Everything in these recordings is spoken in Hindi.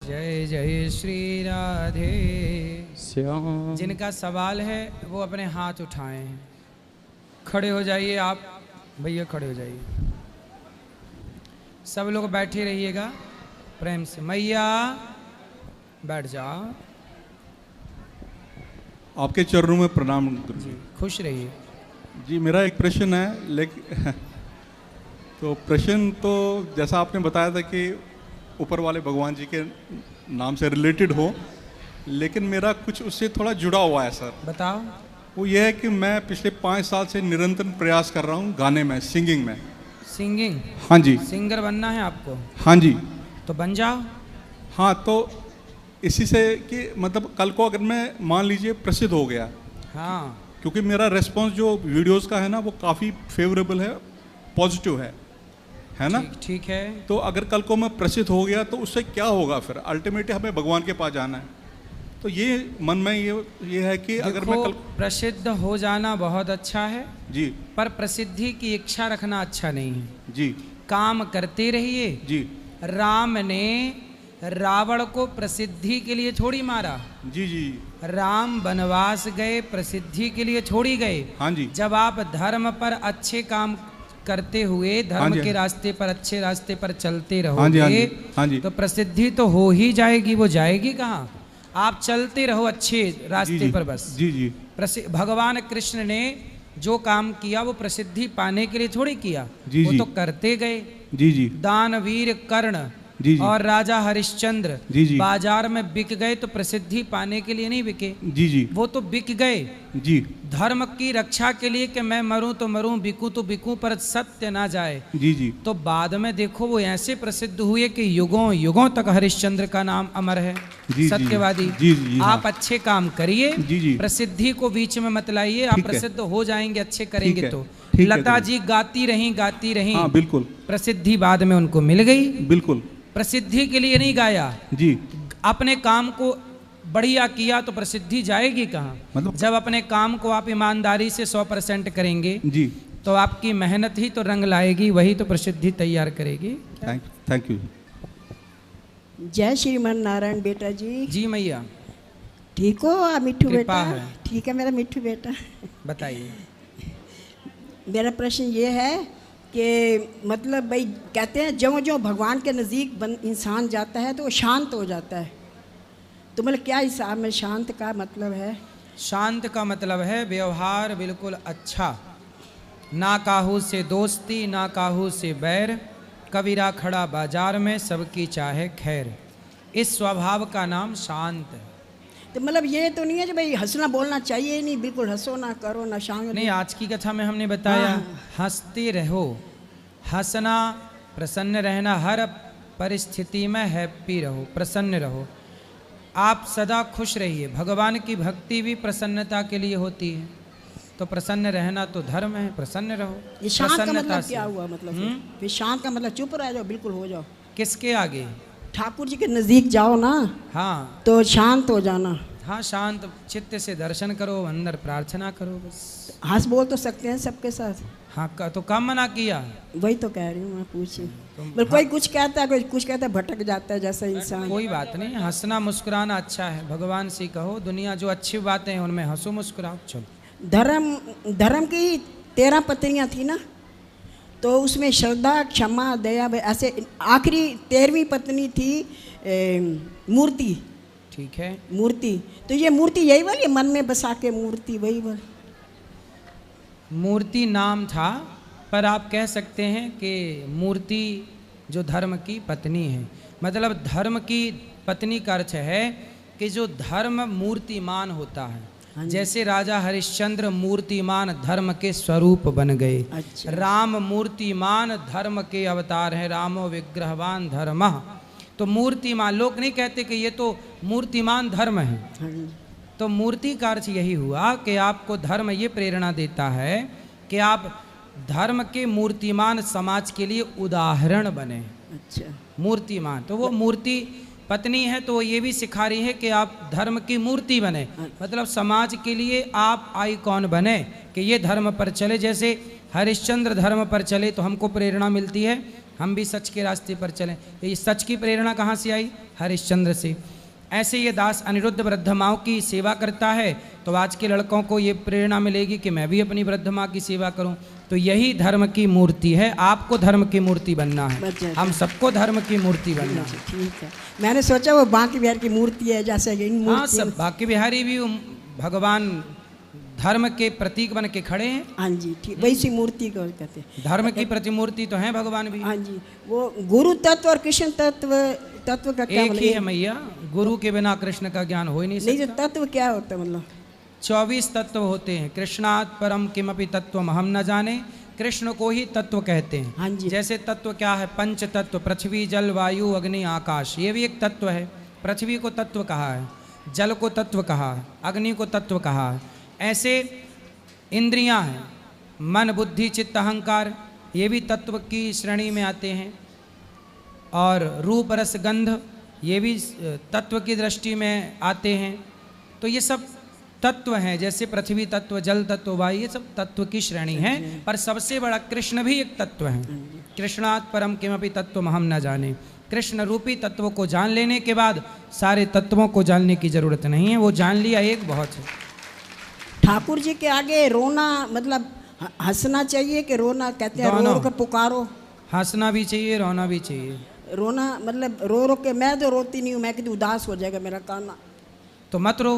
जय जय श्री राधे श्याम। जिनका सवाल है वो अपने हाथ उठाएं। खड़े हो जाइए आप भैया, खड़े हो जाइए। सब लोग बैठे रहिएगा प्रेम से। मैया बैठ जाओ। आपके चरणों में प्रणाम गुरु जी खुश रहिए। जी। मेरा एक प्रश्न है, लेकिन तो प्रश्न तो जैसा आपने बताया था कि ऊपर वाले भगवान जी के नाम से रिलेटेड हो, लेकिन मेरा कुछ उससे थोड़ा जुड़ा हुआ है सर। बताओ। वो ये है कि मैं पिछले 5 साल से निरंतर प्रयास कर रहा हूँ गाने में, सिंगिंग में। सिंगिंग? हाँ जी। सिंगर बनना है आपको? हाँ जी। तो बन जाओ। हाँ, तो इसी से कि मतलब कल को अगर मैं मान लीजिए प्रसिद्ध हो गया, हाँ, क्योंकि मेरा रेस्पॉन्स जो वीडियोस का है ना वो काफ़ी फेवरेबल है, पॉजिटिव है ना। ठीक है। तो अगर कल को मैं प्रसिद्ध हो गया तो उससे क्या होगा फिर? अल्टीमेटली हमें भगवान के पास जाना है। तो ये मन में ये है कि अगर मैं कल प्रसिद्ध हो जाना बहुत अच्छा है जी, पर प्रसिद्धि की इच्छा रखना अच्छा नहीं है जी। काम करते रहिए। जी राम ने रावण को प्रसिद्धि के लिए थोड़ी मारा। जी। जी राम वनवास गए प्रसिद्धि के लिए थोड़ी गए। हाँ जी। जब आप धर्म पर अच्छे काम करते हुए धर्म के रास्ते पर, अच्छे रास्ते पर चलते रहोगे, हाँ जी। तो प्रसिद्धि तो हो ही जाएगी। वो जाएगी कहाँ? आप चलते रहो अच्छे रास्ते पर बस। जी जी। भगवान कृष्ण ने जो काम किया वो प्रसिद्धि पाने के लिए थोड़ी किया। जी, वो जी। तो करते गए। जी जी। दानवीर कर्ण जी जी। और राजा हरिश्चंद्र जी जी। बाजार में बिक गए तो प्रसिद्धि पाने के लिए नहीं बिके। जी जी। वो तो बिक गए जी। धर्म की रक्षा के लिए कि मैं मरूं तो मरूं, बिकूं तो बिकूं, पर सत्य ना जाए। जी जी। तो बाद में देखो वो ऐसे प्रसिद्ध हुए कि युगों युगों तक हरिश्चंद्र का नाम अमर है। जी, सत्यवादी। जी जी। आप अच्छे काम करिए। जी जी। प्रसिद्धि को बीच में मत लाइए। आप प्रसिद्ध हो जाएंगे अच्छे करेंगे तो। ठीक है, लता जी गाती रही। हाँ बिल्कुल। प्रसिद्धि बाद में उनको मिल गई। बिल्कुल। प्रसिद्धि के लिए नहीं गाया जी। अपने काम को बढ़िया किया तो प्रसिद्धि जाएगी कहाँ? मतलब जब अपने काम को आप ईमानदारी से 100% करेंगे जी, तो आपकी मेहनत ही तो रंग लाएगी, वही तो प्रसिद्धि तैयार करेगी। Thank you. जय श्रीमान नारायण बेटा जी। जी मैया। ठीक हो आप मिट्ठू बेटा? है। ठीक है मेरा मिट्ठू बेटा। बताइए। मेरा प्रश्न ये है कि मतलब भाई कहते हैं जो जो भगवान के नज़दीक इंसान जाता है तो वो शांत हो जाता है। तो मतलब क्या हिसाब में शांत का मतलब है? शांत का मतलब है व्यवहार बिल्कुल अच्छा, ना काहू से दोस्ती ना काहू से बैर, कबीरा खड़ा बाजार में सबकी चाहे खैर। इस स्वभाव का नाम शांत है। तो मतलब ये तो नहीं है कि भाई हंसना बोलना चाहिए ही नहीं, बिल्कुल हंसो ना करो ना शांत नहीं, आज की कथा में हमने बताया हंसते रहो। हंसना, प्रसन्न रहना, हर परिस्थिति में हैप्पी रहो, प्रसन्न रहो। आप सदा खुश रहिए। भगवान की भक्ति भी प्रसन्नता के लिए होती है, तो प्रसन्न रहना तो धर्म है। प्रसन्न रहो। ये शांत का मतलब क्या हुआ? मतलब फिर शांत का मतलब चुप रह जाओ, बिल्कुल हो जाओ। किसके आगे? ठाकुर जी के नज़दीक जाओ ना, हाँ, तो शांत हो जाना। हाँ, शांत चित्त से दर्शन करो, अंदर प्रार्थना करो बस। हंस बोल तो सकते हैं सबके साथ। हाँ, तो काम मना किया। वही तो कह रही हूँ मैं, पूछी। कोई कुछ कहता है, कोई कुछ कहता है, भटक जाता है जैसा इंसान। कोई बात नहीं, हंसना मुस्कुराना अच्छा है। भगवान से कहो दुनिया जो अच्छी बातें हैं उनमें हंसो मुस्कुराओ। चलो। धर्म की 13 पत्नियां थी ना, तो उसमें श्रद्धा, क्षमा, दया, ऐसे आखिरी 13वीं पत्नी थी मूर्ति। ठीक है। मूर्ति, तो ये मूर्ति यही वाली मन में बसा के मूर्ति वही वाली? मूर्ति नाम था, पर आप कह सकते हैं कि मूर्ति जो धर्म की पत्नी है। मतलब धर्म की पत्नी का अर्थ है कि जो धर्म मूर्तिमान होता है। जैसे राजा हरिश्चंद्र मूर्तिमान धर्म के स्वरूप बन गए। अच्छा। राम मूर्तिमान धर्म के अवतार हैं। रामो विग्रहवान धर्मः। तो मूर्तिमान, लोग नहीं कहते कि ये तो मूर्तिमान धर्म है। तो मूर्ति का अर्थ यही हुआ कि आपको धर्म ये प्रेरणा देता है कि आप धर्म के मूर्तिमान समाज के लिए उदाहरण बने। अच्छा। मूर्तिमान, तो वो मूर्ति पत्नी है तो वो ये भी सिखा रही है कि आप धर्म की मूर्ति बने, मतलब समाज के लिए आप आइकॉन बने कि ये धर्म पर चले। जैसे हरिश्चंद्र धर्म पर चले तो हमको प्रेरणा मिलती है, हम भी सच के रास्ते पर चलें। ये सच की प्रेरणा कहाँ से आई? हरिश्चंद्र से। ऐसे ये दास अनिरुद्ध वृद्ध माँ की सेवा करता है, तो आज के लड़कों को ये प्रेरणा मिलेगी कि मैं भी अपनी वृद्ध माँ की सेवा करूं। तो यही धर्म की मूर्ति है। आपको धर्म की मूर्ति बनना है, हम सबको धर्म की मूर्ति बनना है। ठीक है, मैंने सोचा वो बांके बिहारी की मूर्ति है जैसे इन हाँ, सब बांके बिहारी भी भगवान धर्म के प्रतीक बन के खड़े हैं। हाँ जी, ठीक, वैसी मूर्ति को कहते हैं। धर्म की प्रतिमूर्ति तो है भगवान भी। हाँ जी, वो गुरु तत्व और कृष्ण तत्व का क्या एक ही है मैया। गुरु के बिना कृष्ण का ज्ञान हो ही नहीं नहीं, जो सकता। तत्व क्या होता है मतलब? 24 तत्व होते हैं। कृष्णात् परम किमपि तत्वम हम न जाने, कृष्ण को ही तत्व कहते हैं। हाँ जी। जैसे तत्व क्या है? पंच तत्व, पृथ्वी जल वायु अग्नि आकाश, ये भी एक तत्व है। पृथ्वी को तत्व कहा है, जल को तत्व कहा है, अग्नि को तत्व कहा है। ऐसे इंद्रियां हैं, मन बुद्धि चित्त अहंकार, ये भी तत्व की श्रेणी में आते हैं। और रूप रस गंध, ये भी तत्व की दृष्टि में आते हैं। तो ये सब तत्व हैं। जैसे पृथ्वी तत्व, जल तत्व, वायु, ये सब तत्व की श्रेणी है। पर सबसे बड़ा कृष्ण भी एक तत्व है। कृष्णात् परम किमपि तत्वम हम न जाने। कृष्ण रूपी तत्व को जान लेने के बाद सारे तत्वों को जानने की जरूरत नहीं है, वो जान लिया एक बहुत है। ठाकुर जी के आगे रोना मतलब हंसना चाहिए कि रोना? कहते हैं रो रो कर पुकारो। हंसना भी चाहिए, रोना भी चाहिए। रोना मतलब रो रो के, मैं तो रोती नहीं हूँ, मैं कहती उदास हो जाएगा मेरा काना, तो मत रो।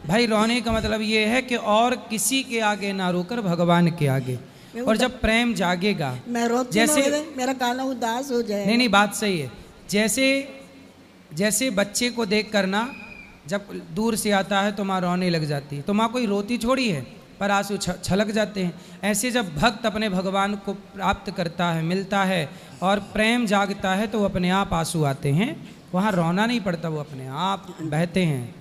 भाई रोने का मतलब ये है कि और किसी के आगे ना रोकर भगवान के आगे। और जब प्रेम जागेगा, मैं रोती जैसे मेरा काना उदास हो जाए। नहीं, बात सही है। जैसे बच्चे को देख कर ना, जब दूर से आता है तो माँ रोने लग जाती है, तो माँ कोई रोती छोड़ी है, पर आंसू छलक जाते हैं। ऐसे जब भक्त अपने भगवान को प्राप्त करता है, मिलता है और प्रेम जागता है, तो वो अपने आप आंसू आते हैं। वहाँ रोना नहीं पड़ता, वो अपने आप बहते हैं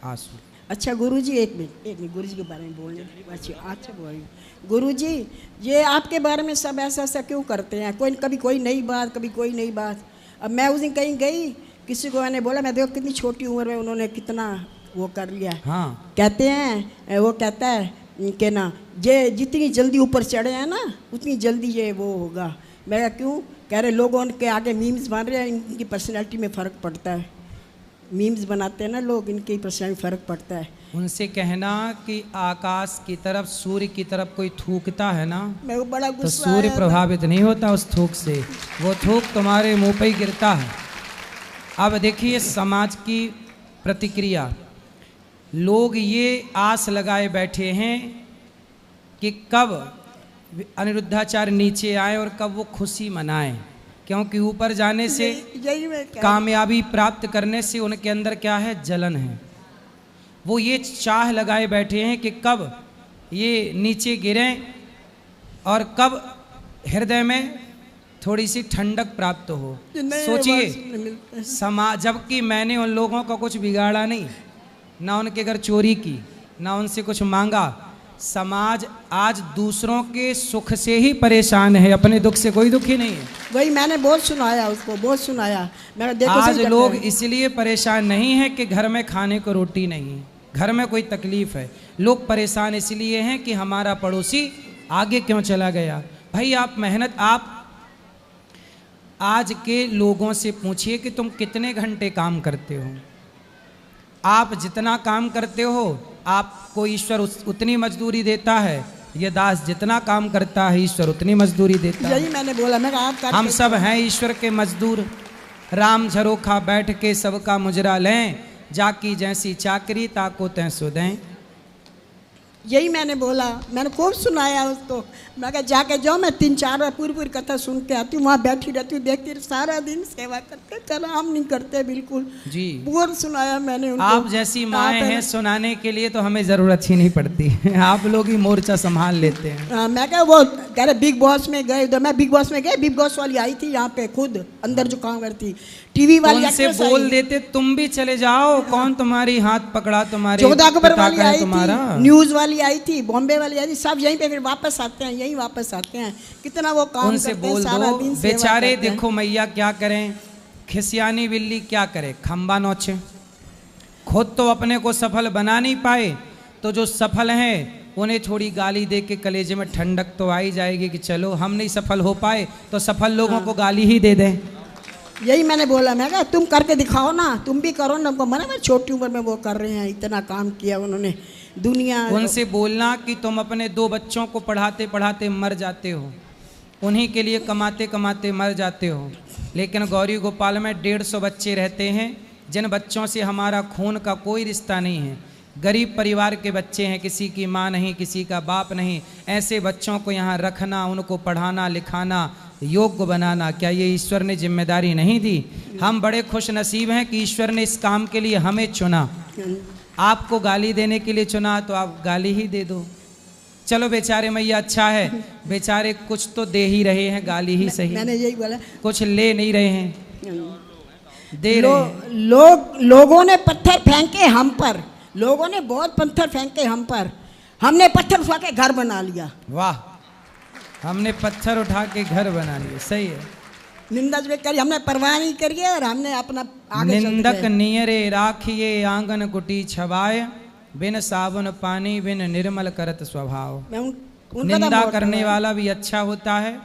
आंसू। अच्छा गुरुजी, एक मिनट गुरुजी के बारे में बोलने। अच्छा बोलिए गुरुजी, ये आपके बारे में सब ऐसा क्यों करते हैं? कभी कोई नई बात, कभी कोई नई बात। अब मैं उस दिन कहीं गई, किसी को मैंने बोला, मैं देखो कितनी छोटी उम्र में उन्होंने कितना वो कर लिया। हाँ, कहते हैं, वो कहता है कि ना ये जितनी जल्दी ऊपर चढ़े हैं ना, उतनी जल्दी ये वो होगा। मैं कहा क्यों? कह रहे लोगों के आगे मीम्स बन रहे हैं, इनकी पर्सनैलिटी में फ़र्क पड़ता है। मीम्स बनाते हैं ना लोग, इनकी पर्सनैलिटी फ़र्क पड़ता है। उनसे कहना कि आकाश की तरफ, सूर्य की तरफ कोई थूकता है ना, मैं वो बड़ा तो गुस्सा सूर्य आया प्रभावित नहीं होता उस थूक से, वो थूक तुम्हारे मुंह पे ही गिरता है। अब देखिए समाज की प्रतिक्रिया, लोग ये आस लगाए बैठे हैं कि कब अनिरुद्धाचार्य नीचे आए और कब वो खुशी मनाएं, क्योंकि ऊपर जाने से, यही मैं कामयाबी प्राप्त करने से उनके अंदर क्या है? जलन है। वो ये चाह लगाए बैठे हैं कि कब ये नीचे गिरें और कब हृदय में थोड़ी सी ठंडक प्राप्त हो। सोचिए समाज, जबकि मैंने उन लोगों का कुछ बिगाड़ा नहीं, ना उनके घर चोरी की, ना उनसे कुछ मांगा। समाज आज दूसरों के सुख से ही परेशान है, अपने दुख से कोई दुखी नहीं है। वही मैंने बहुत सुनाया उसको, बहुत सुनाया। मैंने देखो आज लोग इसलिए परेशान नहीं है कि घर में खाने को रोटी नहीं, घर में कोई तकलीफ है। लोग परेशान इसलिए हैं कि हमारा पड़ोसी आगे क्यों चला गया। भाई आप मेहनत, आप आज के लोगों से पूछिए कि तुम कितने घंटे काम करते हो। आप जितना काम करते हो आपको ईश्वर उतनी मजदूरी देता है। ये दास जितना काम करता है ईश्वर उतनी मजदूरी देता है। यही मैंने बोला, मैं आप हम सब हैं ईश्वर के मजदूर। राम झरोखा बैठ के सबका मुजरा लें, जाकी जैसी चाकरी ताको तैं सो दें। यही मैंने बोला, मैंने खूब सुनाया उसको। मैं कहा जाके जाओ, मैं 3-4 बार पूरी कथा सुन के आती हूँ, वहाँ बैठी रहती हूँ, देखती सारा दिन सेवा करते, कलाम नहीं करते बिल्कुल जी। पूरा सुनाया मैंने उनको। आप जैसी माएँ हैं सुनाने के लिए तो हमें ज़रूरत ही नहीं पड़ती आप लोग ही मोर्चा संभाल लेते हैं। मैं क्या वो कह रहे बिग बॉस में गए, उधर मैं बिग बॉस में गए, बिग बॉस वाली आई थी यहाँ पे खुद अंदर जो काम करती, टीवी वाली उनसे बोल देते तुम भी चले जाओ, कौन तुम्हारी हाथ पकड़ा, तुम्हारी 14 अक्टूबर वाली आई तुम्हारा थी, न्यूज वाली आई थी, बॉम्बे वाली आई थी, सब यहीं पे फिर वापस आते हैं, यहीं वापस आते हैं। कितना वो काम उनसे करते हैं, बोल सारा दो दिन सेवा बेचारे करते हैं। देखो मैया क्या करें, खिसियानी बिल्ली क्या करे, खंबा नोचे। खुद तो अपने को सफल बना नहीं पाए, तो जो सफल हैं उन्हें थोड़ी गाली दे के कलेजे में ठंडक तो आई जाएगी कि चलो हम नहीं सफल हो पाए तो सफल लोगों को गाली ही दे दें। यही मैंने बोला, मैं कहा तुम करके दिखाओ ना, तुम भी करो ना। हमको मना, मैं छोटी उम्र में वो कर रहे हैं, इतना काम किया उन्होंने दुनिया। उनसे बोलना कि तुम अपने 2 बच्चों को पढ़ाते पढ़ाते मर जाते हो, उन्हीं के लिए कमाते कमाते मर जाते हो। लेकिन गौरी गोपाल में 150 बच्चे रहते हैं जिन बच्चों से हमारा खून का कोई रिश्ता नहीं है। गरीब परिवार के बच्चे हैं, किसी की माँ नहीं, किसी का बाप नहीं। ऐसे बच्चों को यहाँ रखना, उनको पढ़ाना लिखाना, योग्य बनाना, क्या ये ईश्वर ने जिम्मेदारी नहीं दी? हम बड़े खुश नसीब हैं कि ईश्वर ने इस काम के लिए हमें चुना। आपको गाली देने के लिए चुना तो आप गाली ही दे दो। चलो बेचारे मैया, अच्छा है बेचारे कुछ तो दे ही रहे हैं, गाली ही सही। मैंने यही बोला, कुछ ले नहीं रहे हैं, दे रहे हैं। लोगों ने पत्थर फेंके हम पर, लोगों ने बहुत पत्थर फेंके हम पर, हमने पत्थर उठा के घर बना लिया। वाह, हमने पत्थर उठा के घर बना लिए, सही है। निंदा जो करी हमने परवाह नहीं करी और हमने अपना आगे निंदक नियरे राखिए आंगन कुटी छवाए, बिन साबुन पानी बिन निर्मल करत स्वभाव। निंदा करने वाला भी अच्छा होता है,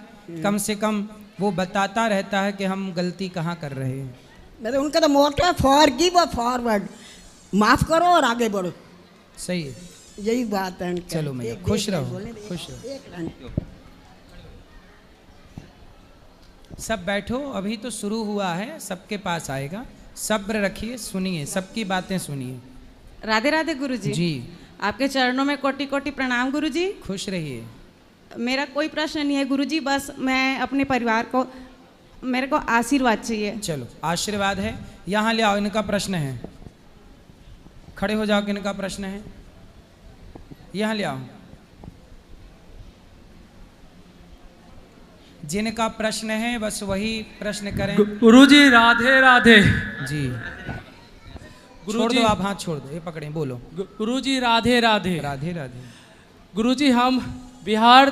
कम से कम वो बताता रहता है कि हम गलती कहाँ कर रहे हैं। मैं तो उनका तो मोटो है, फॉरगिव और फॉरवर्ड, माफ करो और आगे बढ़ो। सही है, यही बात है उनका। चलो मैया, खुश रहो, खुश रहो। सब बैठो, अभी तो शुरू हुआ है, सबके पास आएगा। सब्र रखिए, सुनिए, सबकी बातें सुनिए। राधे राधे गुरुजी। जी, आपके चरणों में कोटि कोटि प्रणाम गुरुजी। खुश रहिए। मेरा कोई प्रश्न नहीं है गुरुजी, बस मैं अपने परिवार को, मेरे को आशीर्वाद चाहिए। चलो, आशीर्वाद है, यहाँ ले आओ। इनका प्रश्न है, खड़े हो जाओ। इनका प्रश्न है, यहाँ ले आओ। जिनका प्रश्न है बस वही प्रश्न करें। गुरुजी राधे राधे। जी, छोड़ गुरुजी, दो आप, हाथ छोड़ दो, ये पकड़ें, बोलो। गुरुजी राधे राधे। राधे राधे। गुरुजी हम बिहार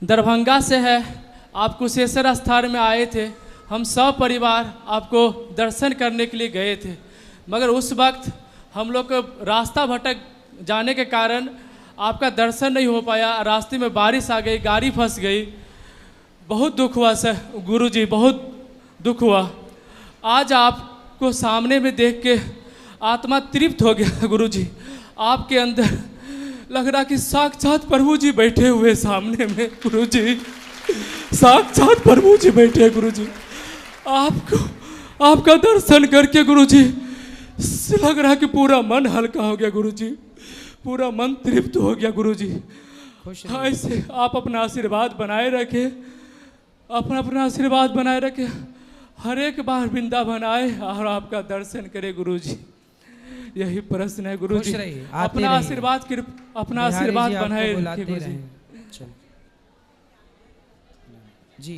दरभंगा से है, आप कुशेश्वर स्थान में आए थे। हम सब परिवार आपको दर्शन करने के लिए गए थे, मगर उस वक्त हम लोग को रास्ता भटक जाने के कारण आपका दर्शन नहीं हो पाया। रास्ते में बारिश आ गई, गाड़ी फंस गई, बहुत दुख हुआ सर गुरुजी, बहुत दुख हुआ। आज आपको सामने में देख के आत्मा तृप्त हो गया गुरुजी। आपके अंदर लग रहा कि साक्षात प्रभु जी बैठे हुए सामने में गुरुजी, साक्षात प्रभु जी बैठे गुरुजी। आपको आपका दर्शन करके गुरुजी लग रहा कि पूरा मन हल्का हो गया गुरुजी, पूरा मन तृप्त हो गया गुरुजी। ऐसे आप अपना आशीर्वाद बनाए रखे, अपना आशीर्वाद बनाए रखे, हर एक बार वृंदावन आए और आपका दर्शन करे गुरुजी। यही प्रश्न है गुरुजी, अपना आशीर्वाद अपना आशीर्वाद बनाए रखे गुरुजी। जी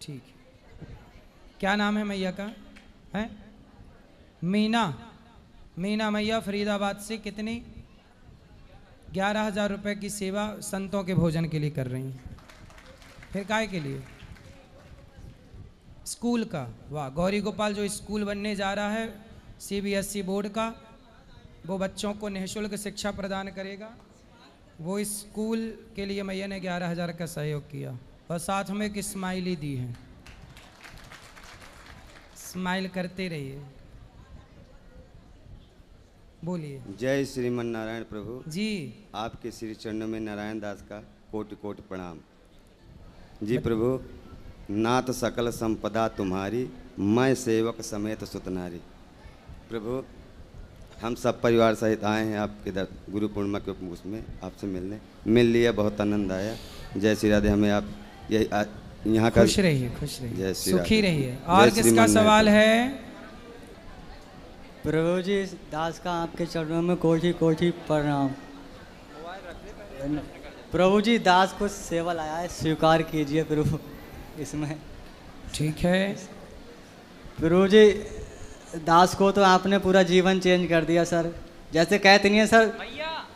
ठीक है। क्या नाम है मैया का? है मीना। मीना मैया फरीदाबाद से कितनी 11,000 रुपए की सेवा संतों के भोजन के लिए कर रही हैं। फिर काय के लिए? स्कूल का। वाह, गौरी गोपाल जो स्कूल बनने जा रहा है CBSE बोर्ड का, वो बच्चों को निःशुल्क शिक्षा प्रदान करेगा। वो स्कूल के लिए मैया ने 11,000 का सहयोग किया और साथ में एक स्माइली दी है। स्माइल करते रहिए, बोलिए। जय श्रीमन नारायण प्रभु जी। आपके श्री चरणों में नारायण दास का कोटि कोटि प्रणाम। जी प्रभु, नाथ सकल संपदा तुम्हारी, मैं सेवक समेत सुतनारी। प्रभु, हम सब परिवार सहित आए हैं आपके गुरु पूर्णिमा के उसमें आपसे मिल लिया, बहुत आनंद आया। जय श्री राधे। हमें आप यही यहाँ का खुश रहिए, खुश रहिए, जय श्री सुखी राधे। रहिए। और किसका सवाल है? प्रभु जी, दास का आपके चरणों में कोटि कोटि प्रणाम। प्रभु जी, दास को सेवा लाया है, स्वीकार कीजिए प्रभु इसमें। ठीक है प्रभु जी, दास को तो आपने पूरा जीवन चेंज कर दिया सर। जैसे कहते नहीं है सर,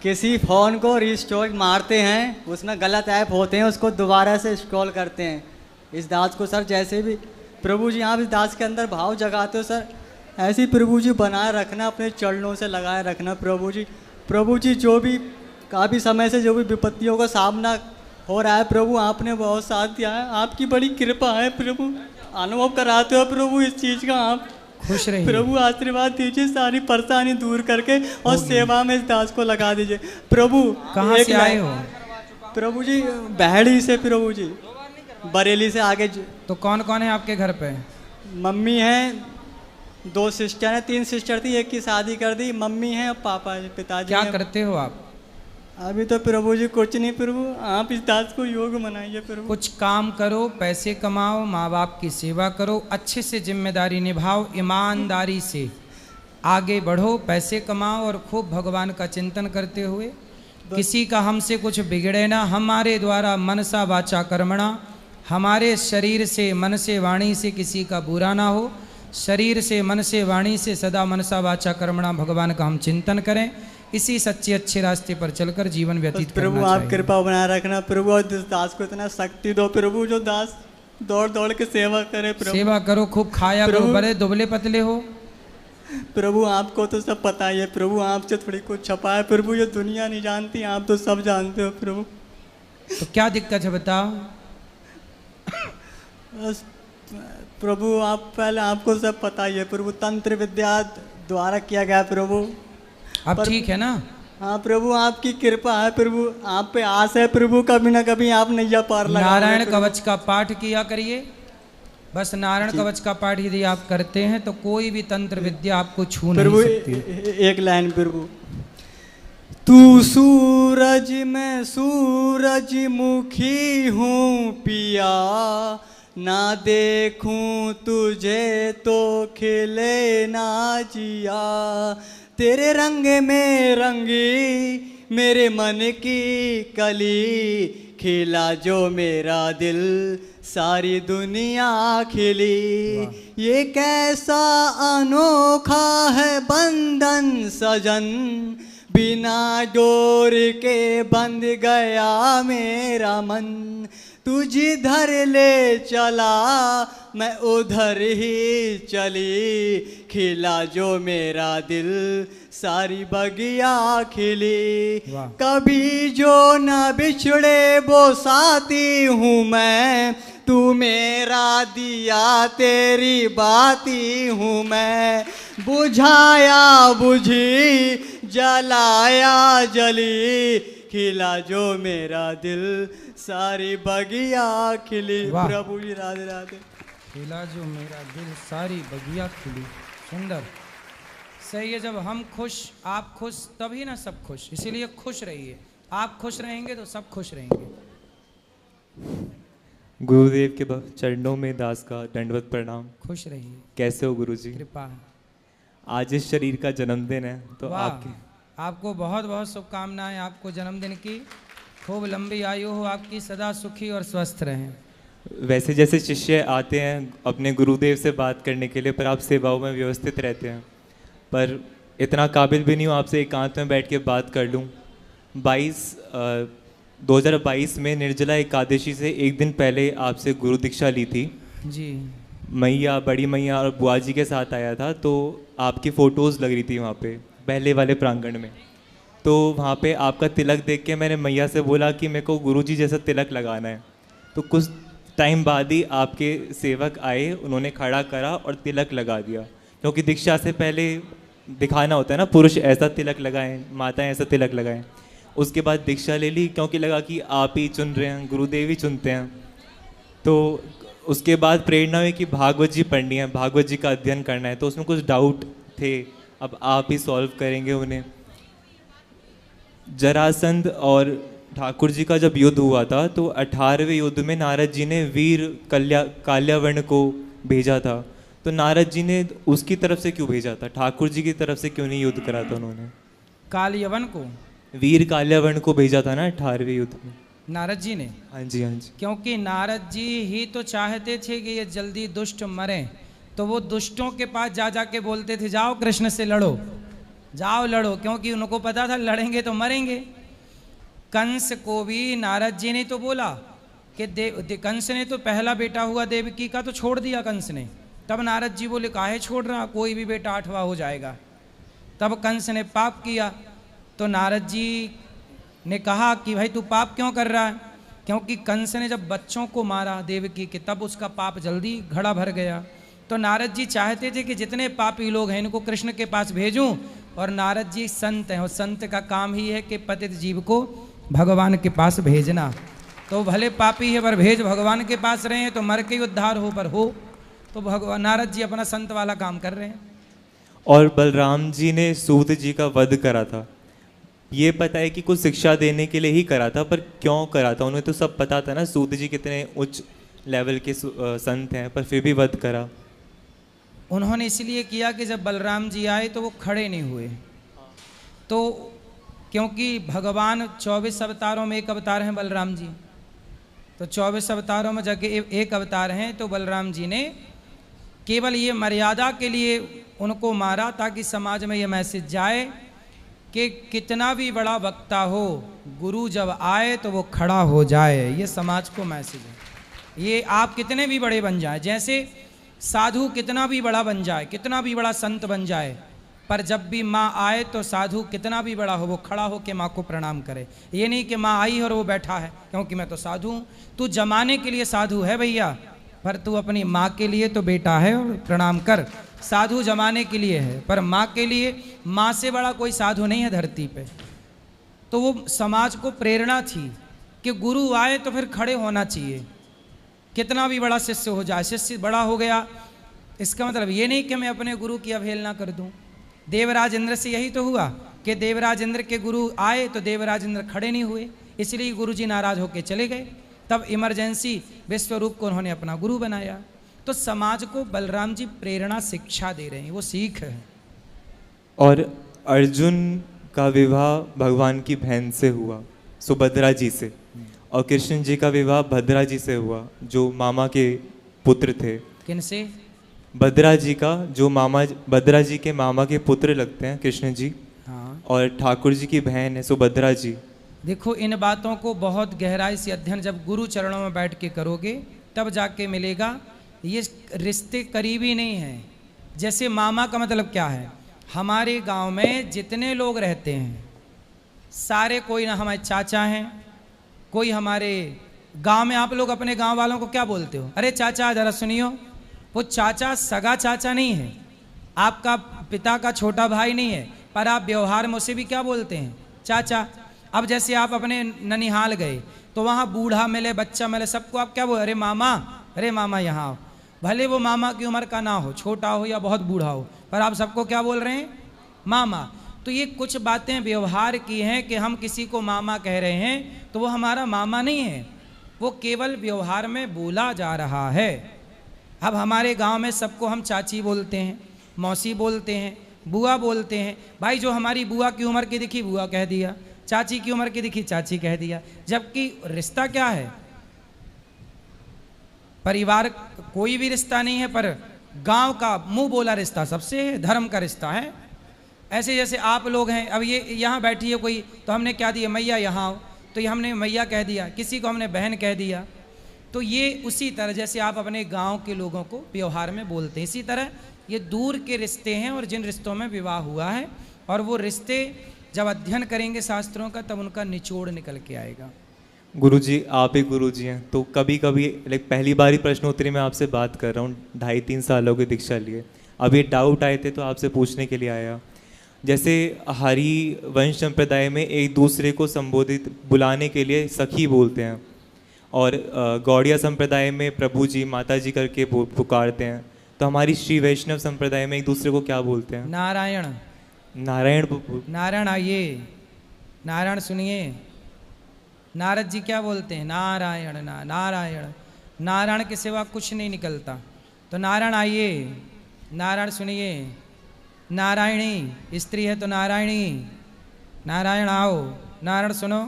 किसी फ़ोन को रिस्टोर मारते हैं, उसमें गलत ऐप होते हैं, उसको दोबारा से इंस्टॉल करते हैं। इस दास को सर जैसे भी प्रभु जी आप इस दास के अंदर भाव जगाते हो सर, ऐसे ही प्रभु जी बनाए रखना, अपने चरणों से लगाए रखना प्रभु जी। प्रभु जी जो भी काफ़ी समय से जो भी विपत्तियों का सामना हो रहा है प्रभु, आपने बहुत साथ दिया है, आपकी बड़ी कृपा है प्रभु, अनुभव कराते हो प्रभु इस चीज़ का। आप खुश रहिए प्रभु, आशीर्वाद दीजिए, सारी परेशानी दूर करके और सेवा में इस दास को लगा दीजिए प्रभु। कहाँ से आए हो? प्रभु जी बहड़ी से प्रभु जी, बरेली से आगे तो कौन कौन है आपके घर पे? मम्मी हैं, 2 सिस्टर हैं, 3 सिस्टर थी, एक की शादी कर दी, मम्मी हैं और पापा जी, पिताजी क्या हैं। करते हो आप? अभी तो प्रभु जी कुछ नहीं प्रभु, आप इस दास को योग बनाइए प्रभु। कुछ काम करो, पैसे कमाओ, माँ बाप की सेवा करो, अच्छे से जिम्मेदारी निभाओ, ईमानदारी से आगे बढ़ो, पैसे कमाओ और खूब भगवान का चिंतन करते हुए किसी का हमसे कुछ बिगड़े ना। हमारे द्वारा मनसा वाचा कर्मणा, हमारे शरीर से मन से वाणी से किसी का बुरा ना हो, शरीर से मन से वाणी से सदा मनसा वाचा कर्मणा भगवान का हम चिंतन करें, इसी सच्चे अच्छे रास्ते पर चलकर जीवन व्यतीत करना प्रभु आप कृपा बनाए रखना प्रभु, और इस दास को इतना शक्ति दो प्रभु, जो दास दौड़ दौड़ के सेवा करे प्रभु। सेवा करो, खूब खाया करो, बड़े दुबले पतले हो प्रभु, आपको तो सब पता ही है प्रभु, आपसे थोड़ी कुछ छपा है प्रभु, ये दुनिया नहीं जानती, आप तो सब जानते हो प्रभु। तो क्या दिक्कत है बताओ? बस प्रभु, आप पहले आपको सब पता ही है प्रभु, तंत्र विद्या द्वारा किया गया प्रभु। अब ठीक है ना? हाँ प्रभु, आपकी कृपा है प्रभु, आप पे आस है प्रभु, कभी ना कभी आप नैया पार लगा। नारायण कवच का पाठ किया करिए, बस नारायण कवच का पाठ यदि आप करते हैं तो कोई भी तंत्र विद्या आपको छू नहीं सकती। एक लाइन प्रभु, तू सूरज मैं सूरजमुखी हूँ पिया, ना देखूं तुझे तो खिले ना जिया, तेरे रंग में रंगी मेरे मन की कली, खिला जो मेरा दिल सारी दुनिया खिली, ये कैसा अनोखा है बंधन सजन, बिना डोर के बंध गया मेरा मन, तू जिधर ले चला मैं उधर ही चली, खिला जो मेरा दिल सारी बगिया खिली, कभी जो न बिछड़े वो साथी हूँ मैं, तू मेरा दिया तेरी बाती हूँ मैं, बुझाया बुझी जलाया जली, खिला जो मेरा दिल सारी बगिया खिली। प्रभु जी राधे राधे। खिला जो मेरा दिल सारी बगिया खिली, सुंदर सही है। जब हम खुश आप खुश तभी ना सब खुश, इसीलिए खुश रहिए, आप खुश रहेंगे तो सब खुश रहेंगे। गुरुदेव के चरणों में दास का दंडवत प्रणाम। खुश रहिए। कैसे हो गुरुजी? कृपा है। आज इस शरीर का जन्मदिन है तो आपको बहुत बहुत शुभकामनाएं, आपको जन्मदिन की खूब लंबी आयु हो आपकी, सदा सुखी और स्वस्थ रहें। वैसे जैसे शिष्य आते हैं अपने गुरुदेव से बात करने के लिए, पर आप सेवाओं में व्यवस्थित रहते हैं, पर इतना काबिल भी नहीं हूँ आपसे एकांत में बैठ के बात कर लूँ। 2022 में निर्जला एकादशी से एक दिन पहले आपसे गुरु दीक्षा ली थी जी। मैया, बड़ी मैया और बुआ जी के साथ आया था, तो आपकी फ़ोटोज़ लग रही थी वहाँ पे पहले वाले प्रांगण में। तो वहाँ पे आपका तिलक देख के मैंने मैया से बोला कि मेरे को गुरुजी जैसा तिलक लगाना है। तो कुछ टाइम बाद ही आपके सेवक आए, उन्होंने खड़ा करा और तिलक लगा दिया, क्योंकि दीक्षा से पहले दिखाना होता है ना, पुरुष ऐसा तिलक लगाएं, माताएं ऐसा तिलक लगाएं। उसके बाद दीक्षा ले ली, क्योंकि लगा कि आप ही चुन रहे हैं, गुरुदेव ही चुनते हैं। तो उसके बाद प्रेरणा हुई कि भागवत जी पढ़नी है, भागवत जी का अध्ययन करना है। तो उसमें कुछ डाउट थे, अब आप ही सॉल्व करेंगे उन्हें। जरासंध और ठाकुर जी का जब युद्ध हुआ था, तो 18वें युद्ध में नारद जी ने वीर काल्यावर्ण को भेजा था। तो नारद जी ने उसकी तरफ से क्यों भेजा था, ठाकुर जी की तरफ से क्यों नहीं युद्ध करा था उन्होंने? काल्यावन को, वीर काल्यावर्ण को भेजा था ना 18वें युद्ध में नारद जी ने। हाँ जी, हाँ जी। क्योंकि नारद जी ही तो चाहते थे कि ये जल्दी दुष्ट मरें, तो वो दुष्टों के पास जा जा के बोलते थे जाओ कृष्ण से लड़ो, जाओ लड़ो, क्योंकि उनको पता था लड़ेंगे तो मरेंगे। कंस को भी नारद जी ने तो बोला कि कंस ने तो पहला बेटा हुआ देवकी का तो छोड़ दिया कंस ने। तब नारद जी बोले काहे छोड़ रहा, कोई भी बेटा 8वां हो जाएगा। तब कंस ने पाप किया, तो नारद जी ने कहा कि भाई तू पाप क्यों कर रहा है, क्योंकि कंस ने जब बच्चों को मारा देवकी के, तब उसका पाप जल्दी घड़ा भर गया। तो नारद जी चाहते थे कि जितने पापी लोग हैं इनको कृष्ण के पास भेजूं, और नारद जी संत हैं, और संत का काम ही है कि पतित जीव को भगवान के पास भेजना। तो भले पापी है पर भेज भगवान के पास रहे हैं, तो मर के उद्धार हो पर हो। तो भगवान नारद जी अपना संत वाला काम कर रहे हैं। और बलराम जी ने सूत जी का वध करा था, ये पता है कि कुछ शिक्षा देने के लिए ही करा था, पर क्यों करा था? उन्हें तो सब पता था ना सूत जी कितने उच्च लेवल के संत हैं, पर फिर भी वध करा। उन्होंने इसलिए किया कि जब बलराम जी आए तो वो खड़े नहीं हुए। तो क्योंकि भगवान 24 अवतारों में एक अवतार हैं बलराम जी, तो 24 अवतारों में जगह एक अवतार हैं, तो बलराम जी ने केवल ये मर्यादा के लिए उनको मारा ताकि समाज में ये मैसेज जाए कि कितना भी बड़ा वक्ता हो, गुरु जब आए तो वो खड़ा हो जाए। ये समाज को मैसेज है। ये आप कितने भी बड़े बन जाए, जैसे साधु कितना भी बड़ा बन जाए, कितना भी बड़ा संत बन जाए, पर जब भी माँ आए तो साधु कितना भी बड़ा हो वो खड़ा हो के माँ को प्रणाम करे। ये नहीं कि माँ आई और वो बैठा है क्योंकि मैं तो साधु हूँ। तू जमाने के लिए साधु है भैया, पर तू अपनी माँ के लिए तो बेटा है और प्रणाम कर। साधु जमाने के लिए है, पर माँ के लिए, माँ से बड़ा कोई साधु नहीं है धरती पे। तो वो समाज को प्रेरणा थी कि गुरु आए तो फिर खड़े होना चाहिए, कितना भी बड़ा शिष्य हो जाए। शिष्य बड़ा हो गया इसका मतलब ये नहीं कि मैं अपने गुरु की अवहेलना कर दूं। देवराज इंद्र से यही तो हुआ कि देवराज इंद्र के गुरु आए तो देवराज इंद्र खड़े नहीं हुए, इसलिए गुरु जी नाराज होकर चले गए। तब इमरजेंसी विश्वरूप को उन्होंने अपना गुरु बनाया। तो समाज को बलराम जी प्रेरणा शिक्षा दे रहे हैं, वो सीख है। और अर्जुन का विवाह भगवान की बहन से हुआ, सुभद्रा जी से, और कृष्ण जी का विवाह भद्रा जी से हुआ, जो मामा के पुत्र थे। किनसे? भद्रा जी का, जो मामा, भद्रा जी के मामा के पुत्र लगते हैं कृष्ण जी। हाँ। और ठाकुर जी की बहन है सुभद्रा जी। देखो इन बातों को बहुत गहराई से अध्ययन जब गुरु चरणों में बैठ के करोगे तब जाके मिलेगा। ये रिश्ते करीबी नहीं हैं। जैसे मामा का मतलब क्या है, हमारे गांव में जितने लोग रहते हैं सारे, कोई ना हमारे चाचा हैं, कोई हमारे गांव में, आप लोग अपने गांव वालों को क्या बोलते हो? अरे चाचा जरा सुनियो। वो चाचा सगा चाचा नहीं है, आपका पिता का छोटा भाई नहीं है, पर आप व्यवहार में उसे भी क्या बोलते हैं? चाचा। अब जैसे आप अपने ननिहाल गए तो वहाँ बूढ़ा मिले, बच्चा मिले, सबको आप क्या बोले? अरे मामा यहाँ आओ। भले वो मामा की उम्र का ना हो, छोटा हो या बहुत बूढ़ा हो, पर आप सबको क्या बोल रहे हैं? मामा। तो ये कुछ बातें व्यवहार की हैं कि हम किसी को मामा कह रहे हैं तो वो हमारा मामा नहीं है, वो केवल व्यवहार में बोला जा रहा है। अब हमारे गांव में सबको हम चाची बोलते हैं, मौसी बोलते हैं, बुआ बोलते हैं। भाई जो हमारी बुआ की उम्र की दिखी बुआ कह दिया, चाची की उम्र की दिखी चाची कह दिया, जबकि रिश्ता क्या है? परिवार कोई भी रिश्ता नहीं है, पर गांव का मुंह बोला रिश्ता सबसे है, धर्म का रिश्ता है। ऐसे जैसे आप लोग हैं, अब ये यहाँ बैठी है कोई, तो हमने क्या दिया? मैया यहाँ आओ, तो ये हमने मैया कह दिया, किसी को हमने बहन कह दिया। तो ये उसी तरह जैसे आप अपने गांव के लोगों को व्यवहार में बोलते हैं, इसी तरह ये दूर के रिश्ते हैं। और जिन रिश्तों में विवाह हुआ है, और वो रिश्ते जब अध्ययन करेंगे शास्त्रों का तब उनका निचोड़ निकल के आएगा। गुरुजी, आप ही गुरुजी हैं, तो कभी कभी पहली बार ही प्रश्नोत्तरी में आपसे बात कर रहा हूँ, 2.5-3 सालों की दीक्षा लिए, अभी डाउट आए थे तो आपसे पूछने के लिए आया। जैसे हरि वंश संप्रदाय में एक दूसरे को संबोधित बुलाने के लिए सखी बोलते हैं, और गौड़िया संप्रदाय में प्रभु जी माता जी करके पुकारते हैं। तो हमारी श्री वैष्णव संप्रदाय में एक दूसरे को क्या बोलते हैं? नारायण। नारायण आइए, नारायण सुनिए। नारद जी क्या बोलते हैं? नारायण नारायण। नारायण के सिवा कुछ नहीं निकलता। तो नारायण आइए, नारायण सुनिए। नारायणी स्त्री है तो नारायणी, नारायण आओ, नारायण सुनो,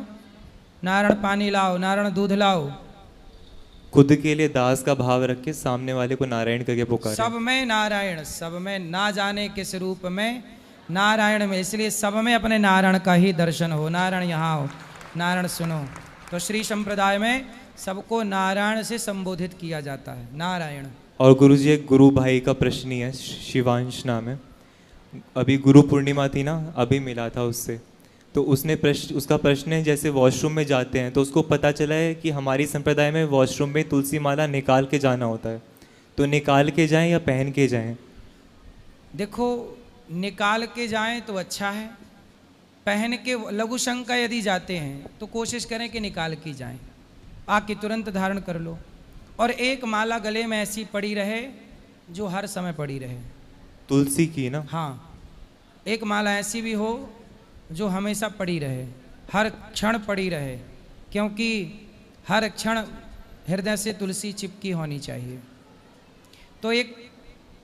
नारायण पानी लाओ, नारायण दूध लाओ। खुद के लिए दास का भाव रख के सामने वाले को नारायण करके पुकारें। सब में नारायण, सब में, ना जाने किस रूप में नारायण में, इसलिए सब में अपने नारायण का ही दर्शन हो। नारायण यहाँ हो, नारायण सुनो। तो श्री संप्रदाय में सबको नारायण से संबोधित किया जाता है, नारायण। और गुरुजी, एक गुरु भाई का प्रश्न ही है, शिवांश नाम है, अभी गुरु पूर्णिमा थी ना, अभी मिला था उससे, तो उसका प्रश्न है, जैसे वॉशरूम में जाते हैं तो उसको पता चला है कि हमारी संप्रदाय में वॉशरूम में तुलसी माला निकाल के जाना होता है, तो निकाल के जाएं या पहन के जाएं? देखो, निकाल के जाएं तो अच्छा है, पहन के लघु शंका यदि जाते हैं तो कोशिश करें कि निकाल के जाएं, आके तुरंत धारण कर लो। और एक माला गले में ऐसी पड़ी रहे जो हर समय पड़ी रहे, तुलसी की ना? हाँ, एक माला ऐसी भी हो जो हमेशा पड़ी रहे, हर क्षण पड़ी रहे, क्योंकि हर क्षण हृदय से तुलसी चिपकी होनी चाहिए। तो एक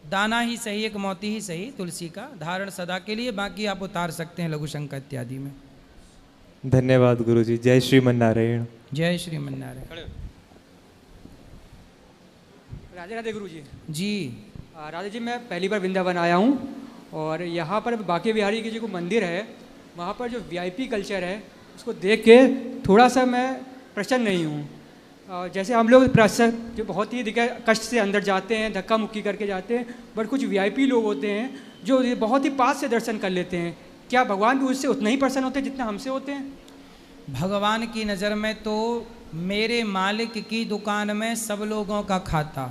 दाना ही सही, एक मोती ही सही तुलसी का धारण सदा के लिए, बाकी आप उतार सकते हैं लघु शंका इत्यादि में। धन्यवाद गुरुजी। जय श्रीमन नारायण। जय श्रीमन नारायण। राधे राधे गुरुजी। जी राधे जी, मैं पहली बार वृंदावन आया हूँ और यहाँ पर बांके बिहारी की जो मंदिर है वहाँ पर जो वीआईपी कल्चर है उसको देख के थोड़ा सा मैं प्रसन्न नहीं हूँ। जैसे हम लोग जो बहुत ही कष्ट से अंदर जाते हैं, धक्का मुक्की करके जाते हैं, बट कुछ वीआईपी लोग होते हैं जो बहुत ही पास से दर्शन कर लेते हैं। क्या भगवान भी उससे उतना ही प्रसन्न होते हैं जितना हमसे होते हैं? भगवान की नज़र में तो मेरे मालिक की दुकान में सब लोगों का खाता,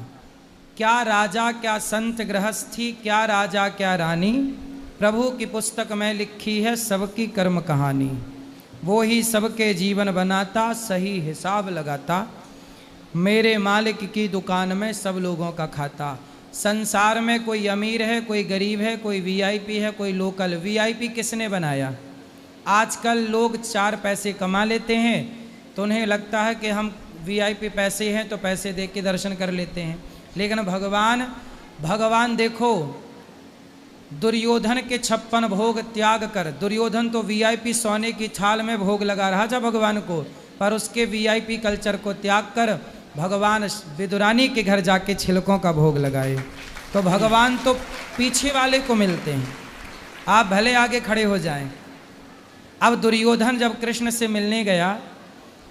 क्या राजा क्या संत गृहस्थी, क्या राजा क्या रानी, प्रभु की पुस्तक में लिखी है सबकी कर्म कहानी, वो ही सबके जीवन बनाता, सही हिसाब लगाता, मेरे मालिक की दुकान में सब लोगों का खाता। संसार में कोई अमीर है, कोई गरीब है, कोई वीआईपी है, कोई लोकल। वीआईपी किसने बनाया? आजकल लोग 4 पैसे कमा लेते हैं तो उन्हें लगता है कि हम वीआईपी पैसे हैं तो पैसे दे के दर्शन कर लेते हैं, लेकिन भगवान देखो, दुर्योधन के 56 भोग त्याग कर, दुर्योधन तो वीआईपी सोने की थाल में भोग लगा रहा था भगवान को, पर उसके वीआईपी कल्चर को त्याग कर भगवान विदुरानी के घर जाके छिलकों का भोग लगाए। तो भगवान तो पीछे वाले को मिलते हैं, आप भले आगे खड़े हो जाएं। अब दुर्योधन जब कृष्ण से मिलने गया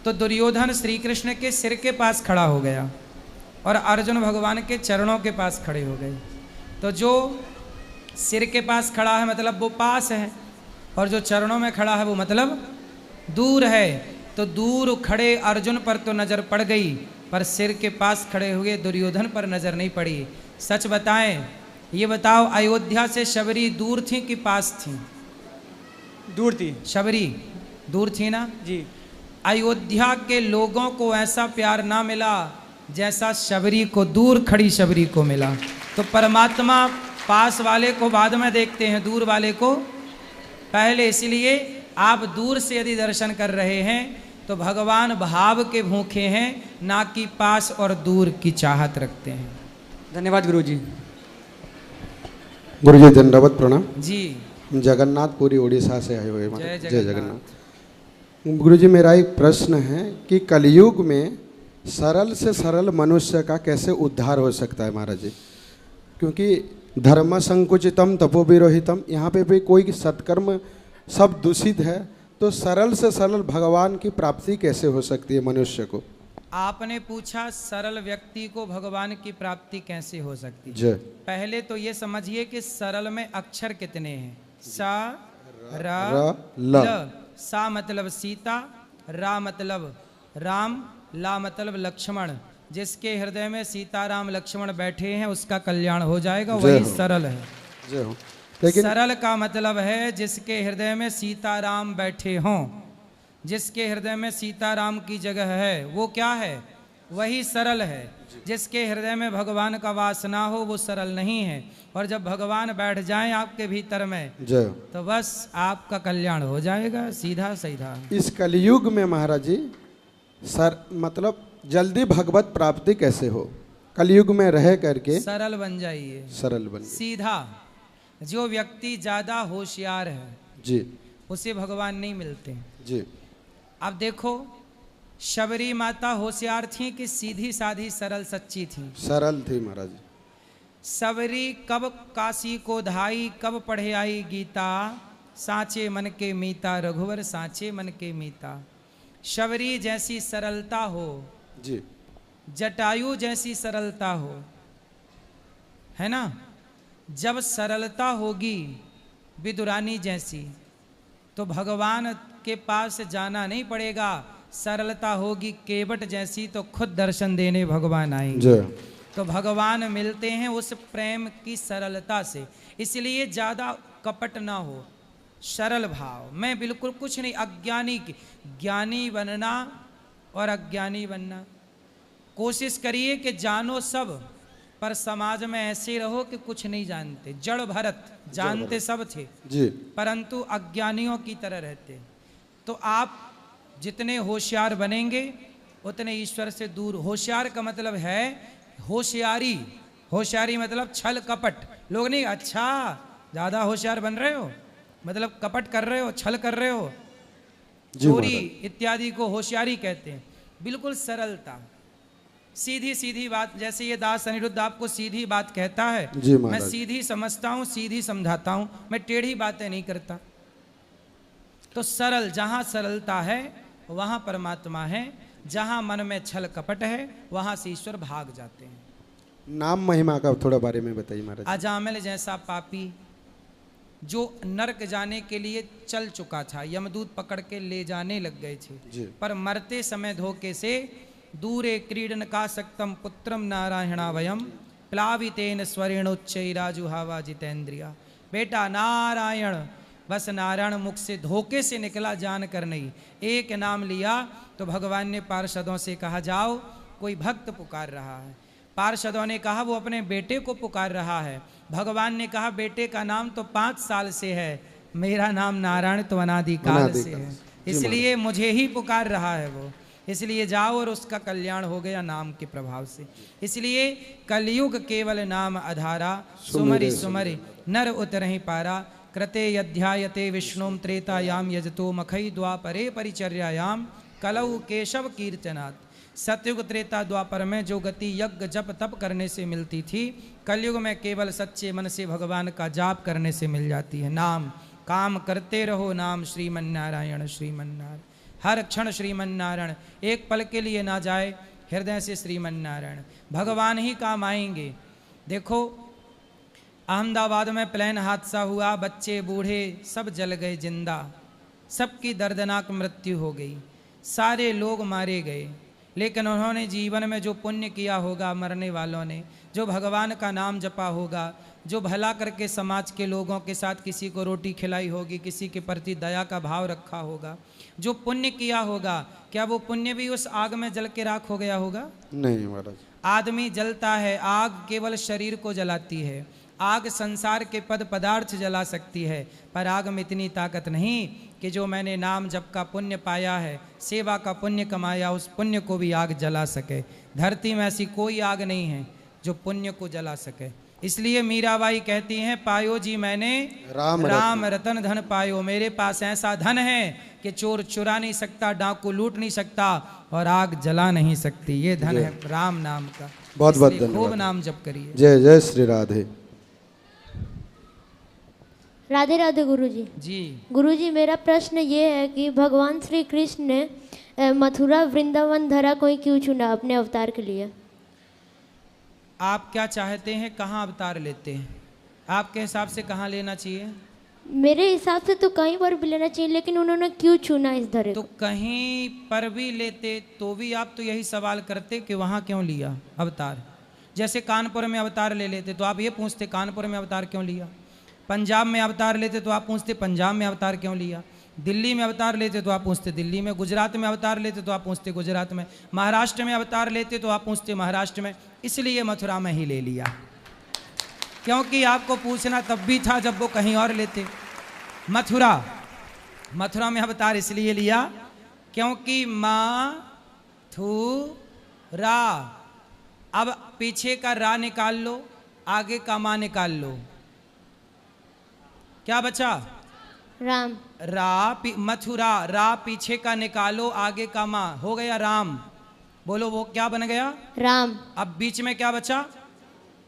तो दुर्योधन श्री कृष्ण के सिर के पास खड़ा हो गया और अर्जुन भगवान के चरणों के पास खड़े हो गए। तो जो सिर के पास खड़ा है मतलब वो पास है, और जो चरणों में खड़ा है वो मतलब दूर है। तो दूर खड़े अर्जुन पर तो नज़र पड़ गई, पर सिर के पास खड़े हुए दुर्योधन पर नज़र नहीं पड़ी। सच बताएं, ये बताओ, अयोध्या से शबरी दूर थी कि पास थी? दूर थी। शबरी दूर थी ना जी। अयोध्या के लोगों को ऐसा प्यार ना मिला जैसा शबरी को, दूर खड़ी शबरी को मिला। तो परमात्मा पास वाले को बाद में देखते हैं, दूर वाले को पहले। इसलिए आप दूर से यदि दर्शन कर रहे हैं तो भगवान भाव के भूखे हैं, ना कि पास और दूर की चाहत रखते हैं। धन्यवाद गुरुजी। गुरुजी दंडवत प्रणाम जी। जगन्नाथपुरी उड़ीसा से आए हुए। जय जगन्नाथ। गुरुजी, मेरा एक प्रश्न है कि कलयुग में सरल से सरल मनुष्य का कैसे उद्धार हो सकता है महाराज जी? क्योंकि धर्म संकुचितम तपोविरोहितम, यहाँ पे भी कोई सत्कर्म सब दूषित है, तो सरल से सरल भगवान की प्राप्ति कैसे हो सकती है मनुष्य को? आपने पूछा सरल व्यक्ति को भगवान की प्राप्ति कैसे हो सकती है? जय। पहले तो ये समझिए कि सरल में अक्षर कितने हैं? सा रा ल। सा मतलब सीता, रा मतलब राम, ला मतलब लक्ष्मण। जिसके हृदय में सीता राम लक्ष्मण बैठे हैं उसका कल्याण हो जाएगा, वही सरल है। जय हो। लेकिन सरल का मतलब है जिसके हृदय में सीता राम बैठे हों, जिसके हृदय में सीता राम की जगह है, वो क्या है? वही सरल है। जिसके हृदय में भगवान का वास ना हो वो सरल नहीं है। और जब भगवान बैठ जाएं आपके भीतर में तो बस आपका कल्याण हो जाएगा, सीधा सीधा। इस कलयुग में महाराज जी मतलब जल्दी भगवत प्राप्ति कैसे हो? कलयुग में रह करके सरल बन जाइए, सरल बन सीधा। जो व्यक्ति ज्यादा होशियार है जी, उसे भगवान नहीं मिलते जी। अब देखो, शबरी माता होशियार थी कि सीधी साधी सरल सच्ची थी? सरल थी महाराज। सबरी कब काशी को धाई, कब पढ़े आई गीता, सांचे मन के मीता, रघुवर सांचे मन के मीता। शबरी जैसी सरलता हो जी, जटायु जैसी सरलता हो, है ना? जब सरलता होगी विदुरानी जैसी, तो भगवान के पास जाना नहीं पड़ेगा, सरलता होगी केवट जैसी तो खुद दर्शन देने भगवान आएंगे। तो भगवान मिलते हैं उस प्रेम की सरलता से, इसलिए ज़्यादा कपट ना हो, सरल भाव। मैं बिल्कुल कुछ नहीं, अज्ञानी की ज्ञानी बनना और अज्ञानी बनना, कोशिश करिए कि जानो सब पर समाज में ऐसे रहो कि कुछ नहीं जानते। जड़ भरत जानते सब थे जी, परंतु अज्ञानियों की तरह रहते। तो आप जितने होशियार बनेंगे उतने ईश्वर से दूर। होशियार का मतलब है होशियारी, होशियारी मतलब छल कपट। लोग नहीं अच्छा ज़्यादा होशियार बन रहे हो, मतलब कपट कर रहे हो, छल कर रहे हो, चोरी इत्यादि को होशियारी कहते हैं। बिल्कुल सरलता, सीधी सीधी बात। जैसे ये दास अनिरुद्ध आपको सीधी बात कहता है, मैं सीधी समझता हूँ, सीधी समझाता हूँ, मैं टेढ़ी बातें नहीं करता। तो सरल, जहाँ सरलता है वहाँ परमात्मा है, जहाँ मन में छल कपट है वहाँ से ईश्वर भाग जाते हैं। नाम महिमा का थोड़ा बारे में बताइए महाराज। अजामिल जैसा पापी जो नरक जाने के लिए चल चुका था, यमदूत पकड़ के ले जाने लग गए थे, पर मरते समय धोखे से दूरे क्रीडन का सक्तम पुत्रम नारायणा वयम प्लावितेन स्वरेणोच्चैराजुहावा जितेंद्रिया। बेटा नारायण, बस नारायण मुख से धोखे से निकला, जान कर नहीं। एक नाम लिया तो भगवान ने पार्षदों से कहा जाओ कोई भक्त पुकार रहा है। पार्षदों ने कहा वो अपने बेटे को पुकार रहा है। भगवान ने कहा बेटे का नाम तो 5 साल से है, मेरा नाम नारायण तो अनादिकाल से है, इसलिए मुझे ही पुकार रहा है वो, इसलिए जाओ और उसका कल्याण हो गया नाम के प्रभाव से। इसलिए कलयुग केवल नाम आधारा, सुमरि सुमरि नर उतरहि पारा। कृते यध्यायते विष्णुम त्रेतायाम यजतो मखई द्वापरे परिचर्यायाम कलौ केशव कीर्तनात्। सतयुग त्रेता द्वापर में जो गति यज्ञ जप तप करने से मिलती थी, कलयुग में केवल सच्चे मन से भगवान का जाप करने से मिल जाती है। नाम काम करते रहो, नाम श्रीमन्नारायण श्रीमन्नारायण, हर क्षण श्रीमन्नारायण, एक पल के लिए ना जाए हृदय से श्रीमन्नारायण, भगवान ही काम आएंगे। देखो अहमदाबाद में प्लेन हादसा हुआ, बच्चे बूढ़े सब जल गए जिंदा, सबकी दर्दनाक मृत्यु हो गई, सारे लोग मारे गए। लेकिन उन्होंने जीवन में जो पुण्य किया होगा, मरने वालों ने जो भगवान का नाम जपा होगा, जो भला करके समाज के लोगों के साथ किसी को रोटी खिलाई होगी, किसी के प्रति दया का भाव रखा होगा, जो पुण्य किया होगा, क्या वो पुण्य भी उस आग में जल के राख हो गया होगा? नहीं महाराज। आदमी जलता है, आग केवल शरीर को जलाती है, आग संसार के पद पदार्थ जला सकती है, पर आग में इतनी ताकत नहीं कि जो मैंने नाम जप का पुण्य पाया है, सेवा का पुण्य कमाया, उस पुण्य को भी आग जला सके। धरती में ऐसी कोई आग नहीं है जो पुण्य को जला सके। इसलिए मीराबाई कहती हैं, पायो जी मैंने राम रतन धन पायो, मेरे पास ऐसा धन है कि चोर चुरा नहीं सकता, डाकू लूट नहीं सकता और आग जला नहीं सकती। ये धन है राम नाम का। बहुत बहुत धन्यवाद। खूब नाम जप करिए। जय जय श्री राधे। राधे राधे गुरुजी। जी गुरुजी, मेरा प्रश्न ये है कि भगवान श्री कृष्ण ने मथुरा वृंदावन धरा को ही क्यों चुना अपने अवतार के लिए? आप क्या चाहते हैं, कहाँ अवतार लेते हैं? आपके हिसाब से कहाँ लेना चाहिए? मेरे हिसाब से तो कहीं पर भी लेना चाहिए, लेकिन उन्होंने क्यों चुना इस धरे तो को? कहीं पर भी लेते तो भी आप तो यही सवाल करते कि वहाँ क्यों लिया अवतार। जैसे कानपुर में अवतार ले लेते तो आप ये पूछते कानपुर में अवतार क्यों लिया। पंजाब में अवतार लेते तो आप पूछते पंजाब में अवतार क्यों लिया। दिल्ली में अवतार लेते तो आप पूछते दिल्ली में। गुजरात में अवतार लेते तो आप पूछते गुजरात में। महाराष्ट्र में अवतार लेते तो आप पूछते महाराष्ट्र में। इसलिए मथुरा में ही ले लिया, क्योंकि आपको पूछना तब भी था जब वो कहीं और लेते। मथुरा में अवतार इसलिए लिया क्योंकि रा, अब पीछे का रा निकाल लो, आगे का माँ निकाल लो, क्या बचा? राम। मथुरा, रा पीछे का निकालो, आगे का माँ, हो गया राम। बोलो वो क्या बन गया? राम। अब बीच में क्या बचा?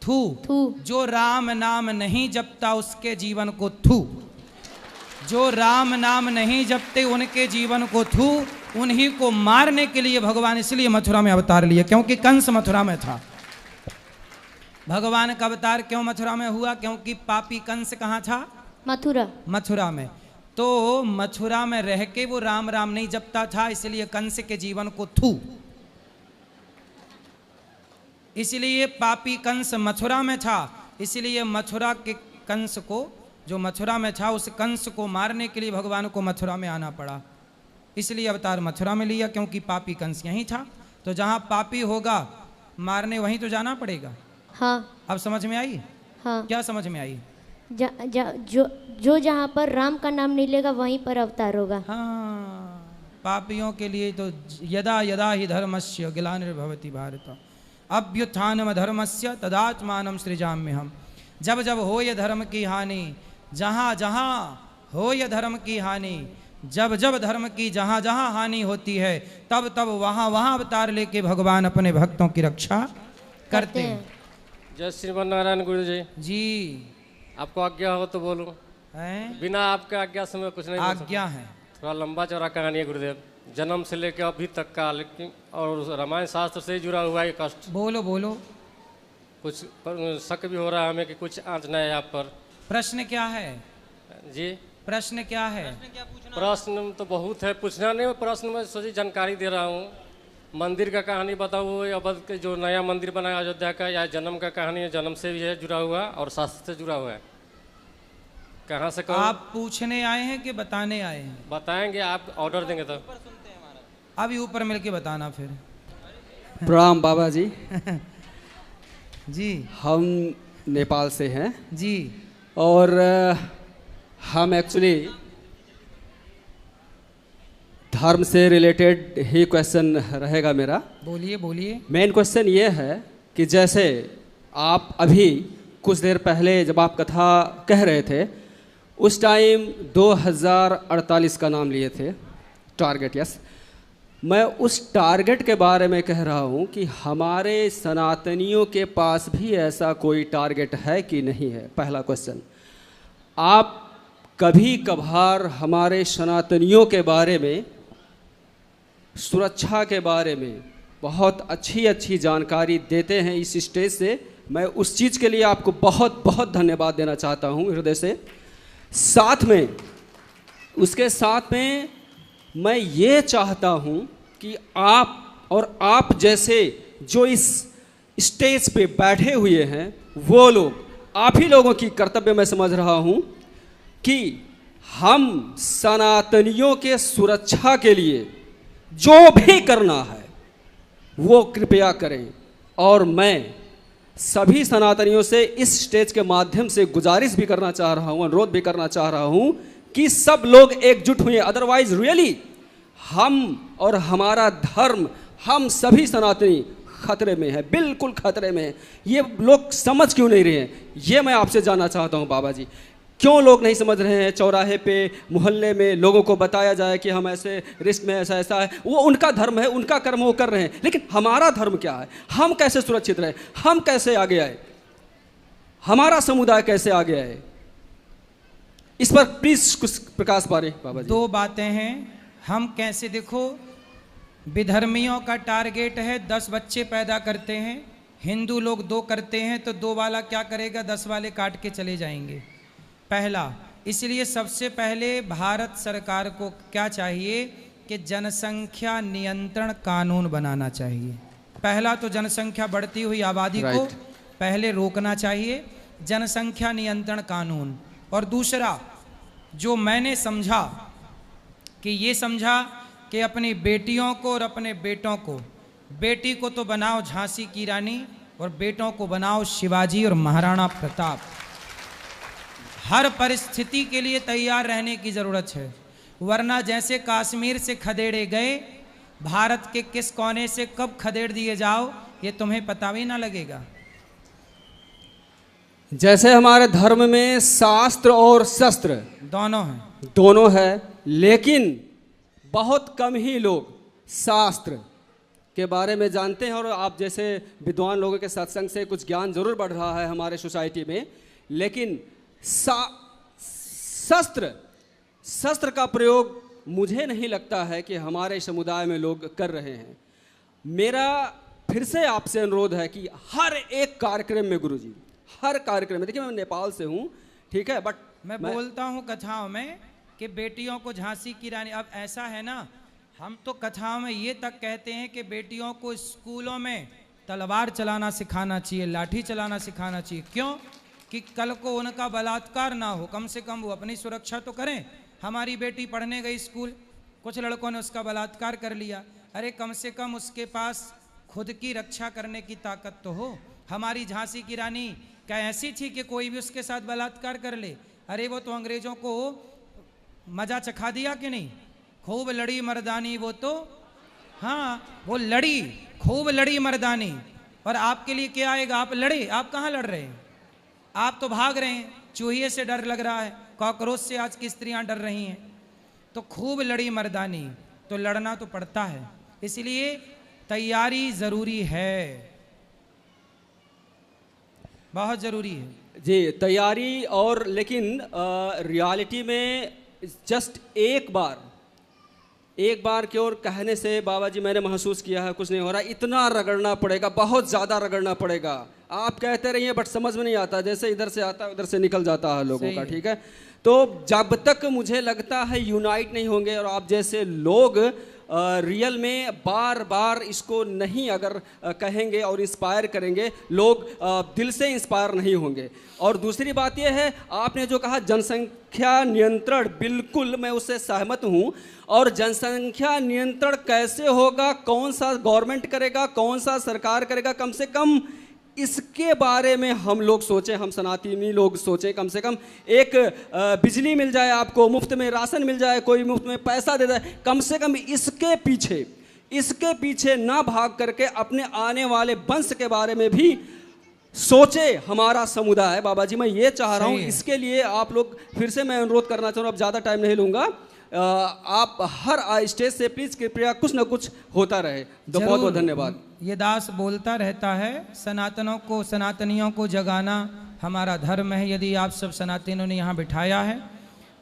थू। जो राम नाम नहीं जपता उसके जीवन को थू, जो राम नाम नहीं जपते उनके जीवन को थू। उन्हीं को मारने के लिए भगवान इसलिए मथुरा में अवतार लिए, क्योंकि कंस मथुरा में था। भगवान का अवतार क्यों मथुरा में हुआ? क्योंकि पापी कंस कहाँ था? मथुरा में। तो मथुरा में रह के वो राम राम नहीं जपता था, इसलिए कंस के जीवन को थू। इसलिए पापी कंस मथुरा में था, इसलिए मथुरा के कंस को, जो मथुरा में था उस कंस को मारने के लिए भगवान को मथुरा में आना पड़ा। इसलिए अवतार मथुरा में लिया, क्योंकि पापी कंस यहीं था। तो जहाँ पापी होगा मारने वहीं तो जाना पड़ेगा। हाँ। अब समझ में आई? हाँ। क्या समझ में आई? जो जहाँ पर राम का नाम नहीं लेगा वहीं पर अवतार होगा। हाँ, पापियों के लिए तो यदा यदा ही धर्मस्य ग्लानिर्भवति भारत अभ्युत्थानम धर्मस्य तदात्मानं सृजाम्यहम्। जब जब हो ये धर्म की हानि, जहाँ जहाँ हो ये धर्म की हानि, जब जब धर्म की जहाँ जहाँ हानि होती है, तब तब वहाँ वहाँ अवतार लेके भगवान अपने भक्तों की रक्षा करते हैं। जय श्रीमान नारायण गुरु जी। जी आपको आज्ञा हो तो बोलूं? बिना आपके आज्ञा से मैं कुछ नहीं बोल सकता। आज्ञा है। थोड़ा लंबा चौड़ा कहानी है गुरुदेव, जन्म से लेकर अभी तक का, लेकिन और रामायण शास्त्र से जुड़ा हुआ है कष्ट। बोलो बोलो। कुछ शक भी हो रहा है हमें कि कुछ आंचना है आप पर। प्रश्न क्या है जी? प्रश्न क्या है? प्रश्न तो बहुत है, पूछना नहीं, प्रश्न में सोची जानकारी दे रहा हूँ। मंदिर का कहानी बताओ, अवध के जो नया मंदिर बना है अयोध्या का, या जन्म का कहानी है, जन्म से भी है जुड़ा हुआ और शास्त्र से जुड़ा हुआ है। कहाँ से कहूँ? आप पूछने आए हैं कि बताने आए हैं? बताएंगे, आप ऑर्डर देंगे तो। अभी ऊपर मिलके बताना फिर। प्रणाम बाबा जी। जी हम नेपाल से हैं जी, और हम एक्चुअली धर्म से रिलेटेड ही क्वेश्चन रहेगा मेरा। बोलिए बोलिए। मेन क्वेश्चन ये है कि जैसे आप अभी कुछ देर पहले जब आप कथा कह रहे थे, उस टाइम 2048 का नाम लिए थे, टारगेट। यस, मैं उस टारगेट के बारे में कह रहा हूँ कि हमारे सनातनियों के पास भी ऐसा कोई टारगेट है कि नहीं है, पहला क्वेश्चन। आप कभी कभार हमारे सनातनियों के बारे में, सुरक्षा के बारे में बहुत अच्छी अच्छी जानकारी देते हैं इस स्टेज से। मैं उस चीज़ के लिए आपको बहुत बहुत धन्यवाद देना चाहता हूँ हृदय से। साथ में, उसके साथ में मैं ये चाहता हूँ कि आप और आप जैसे जो इस स्टेज पे बैठे हुए हैं, वो लोग, आप ही लोगों की कर्तव्य मैं समझ रहा हूँ कि हम सनातनियों के सुरक्षा के लिए जो भी करना है वो कृपया करें। और मैं सभी सनातनियों से इस स्टेज के माध्यम से गुजारिश भी करना चाह रहा हूँ, अनुरोध भी करना चाह रहा हूँ कि सब लोग एकजुट हुए। अदरवाइज रियली हम और हमारा धर्म, हम सभी सनातनी खतरे में है, बिल्कुल खतरे में है। ये लोग समझ क्यों नहीं रहे हैं, ये मैं आपसे जानना चाहता हूँ बाबा जी। क्यों लोग नहीं समझ रहे हैं? चौराहे पे, मोहल्ले में लोगों को बताया जाए कि हम ऐसे रिस्क में, ऐसा ऐसा है। वो उनका धर्म है, उनका कर्म वो कर रहे हैं, लेकिन हमारा धर्म क्या है? हम कैसे सुरक्षित रहे? हम कैसे आगे आए? हमारा समुदाय कैसे आगे आए? इस पर प्लीज कुछ प्रकाश पारे बाबा जी। दो बातें हैं। हम कैसे, देखो, विधर्मियों का टारगेट है 10 बच्चे पैदा करते हैं, हिंदू लोग 2 करते हैं, तो 2 वाला क्या करेगा? 10 वाले काट के चले जाएंगे, पहला। इसलिए सबसे पहले भारत सरकार को क्या चाहिए कि जनसंख्या नियंत्रण कानून बनाना चाहिए। पहला तो जनसंख्या बढ़ती हुई आबादी को पहले रोकना चाहिए, जनसंख्या नियंत्रण कानून। और दूसरा जो मैंने समझा कि ये समझा कि अपनी बेटियों को और अपने बेटों को, बेटी को तो बनाओ झांसी की रानी और बेटों को बनाओ शिवाजी और महाराणा प्रताप। हर परिस्थिति के लिए तैयार रहने की ज़रूरत है, वरना जैसे कश्मीर से खदेड़े गए, भारत के किस कोने से कब खदेड़ दिए जाओ ये तुम्हें पता भी ना लगेगा। जैसे हमारे धर्म में शास्त्र और शस्त्र दोनों है, लेकिन बहुत कम ही लोग शास्त्र के बारे में जानते हैं। और आप जैसे विद्वान लोगों के सत्संग से कुछ ज्ञान जरूर बढ़ रहा है हमारे सोसाइटी में, लेकिन शस्त्र का प्रयोग मुझे नहीं लगता है कि हमारे समुदाय में लोग कर रहे हैं। मेरा फिर से आपसे अनुरोध है कि हर एक कार्यक्रम में गुरुजी, हर कार्यक्रम में, देखिए मैं नेपाल से हूँ, ठीक है, बट मैं बोलता हूँ कथाओं में कि बेटियों को झांसी की रानी, अब ऐसा है ना, हम तो कथाओं में ये तक कहते हैं कि बेटियों को स्कूलों में तलवार चलाना सिखाना चाहिए, लाठी चलाना सिखाना चाहिए। क्यों? कि कल को उनका बलात्कार ना हो, कम से कम वो अपनी सुरक्षा तो करें। हमारी बेटी पढ़ने गई स्कूल, कुछ लड़कों ने उसका बलात्कार कर लिया, अरे कम से कम उसके पास खुद की रक्षा करने की ताकत तो हो। हमारी झांसी की रानी क्या ऐसी थी कि कोई भी उसके साथ बलात्कार कर ले? अरे वो तो अंग्रेजों को मजा चखा दिया कि नहीं, खूब लड़ी मर्दानी वो तो, हाँ वो लड़ी, खूब लड़ी मर्दानी। और आपके लिए क्या आएगा? आप लड़े, आप कहाँ लड़ रहे हैं? आप तो भाग रहे हैं, चूहिए से डर लग रहा है, कॉकरोच से आज की स्त्रियां डर रही हैं। तो खूब लड़ी मर्दानी, तो लड़ना तो पड़ता है, इसलिए तैयारी जरूरी है, बहुत जरूरी है जी तैयारी। और लेकिन रियलिटी में जस्ट एक बार की ओर कहने से बाबा जी मैंने महसूस किया है कुछ नहीं हो रहा, इतना रगड़ना पड़ेगा, बहुत ज़्यादा रगड़ना पड़ेगा। आप कहते रहिए बट समझ में नहीं आता, जैसे इधर से आता है उधर से निकल जाता है लोगों का, ठीक है। तो जब तक मुझे लगता है यूनाइट नहीं होंगे और आप जैसे लोग रियल में बार बार इसको नहीं अगर कहेंगे और इंस्पायर करेंगे, लोग दिल से इंस्पायर नहीं होंगे। और दूसरी बात यह है, आपने जो कहा जनसंख्या नियंत्रण, बिल्कुल मैं उससे सहमत हूँ। और जनसंख्या नियंत्रण कैसे होगा, कौन सा गवर्नमेंट करेगा, कौन सा सरकार करेगा, कम से कम इसके बारे में हम लोग सोचें, हम सनातनी लोग सोचें। कम से कम एक बिजली मिल जाए आपको, मुफ्त में राशन मिल जाए, कोई मुफ्त में पैसा दे दे, कम से कम इसके पीछे ना भाग करके अपने आने वाले वंश के बारे में भी सोचे हमारा समुदाय। बाबा जी मैं ये चाह रहा हूँ, इसके लिए आप लोग, फिर से मैं अनुरोध करना चाह रहा हूँ, अब ज़्यादा टाइम नहीं लूँगा, आप हर स्टेज से प्लीज कृपया कुछ ना कुछ होता रहे। तो बहुत बहुत धन्यवाद। ये दास बोलता रहता है, सनातनियों को जगाना हमारा धर्म है। यदि आप सब सनातनियों ने यहाँ बिठाया है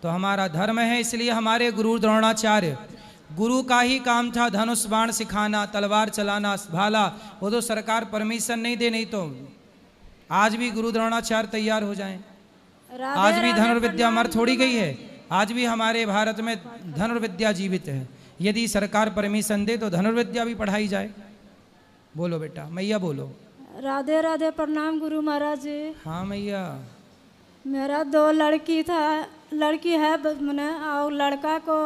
तो हमारा धर्म है। इसलिए हमारे गुरु द्रोणाचार्य, गुरु का ही काम था धनुष बाण सिखाना, तलवार चलाना, भाला। वो तो सरकार परमिशन नहीं दे, नहीं तो आज भी गुरु द्रोणाचार्य तैयार हो जाएं। आज भी धनुर्विद्या मर थोड़ी गई है, आज भी हमारे भारत में धनुर्विद्या जीवित है। यदि सरकार परमिशन दे तो धनुर्विद्या भी पढ़ाई जाए। बोलो बेटा, मैया बोलो। राधे राधे, प्रणाम गुरु महाराज जी। हाँ मैया। मेरा 2 लड़की है मैंने, और लड़का को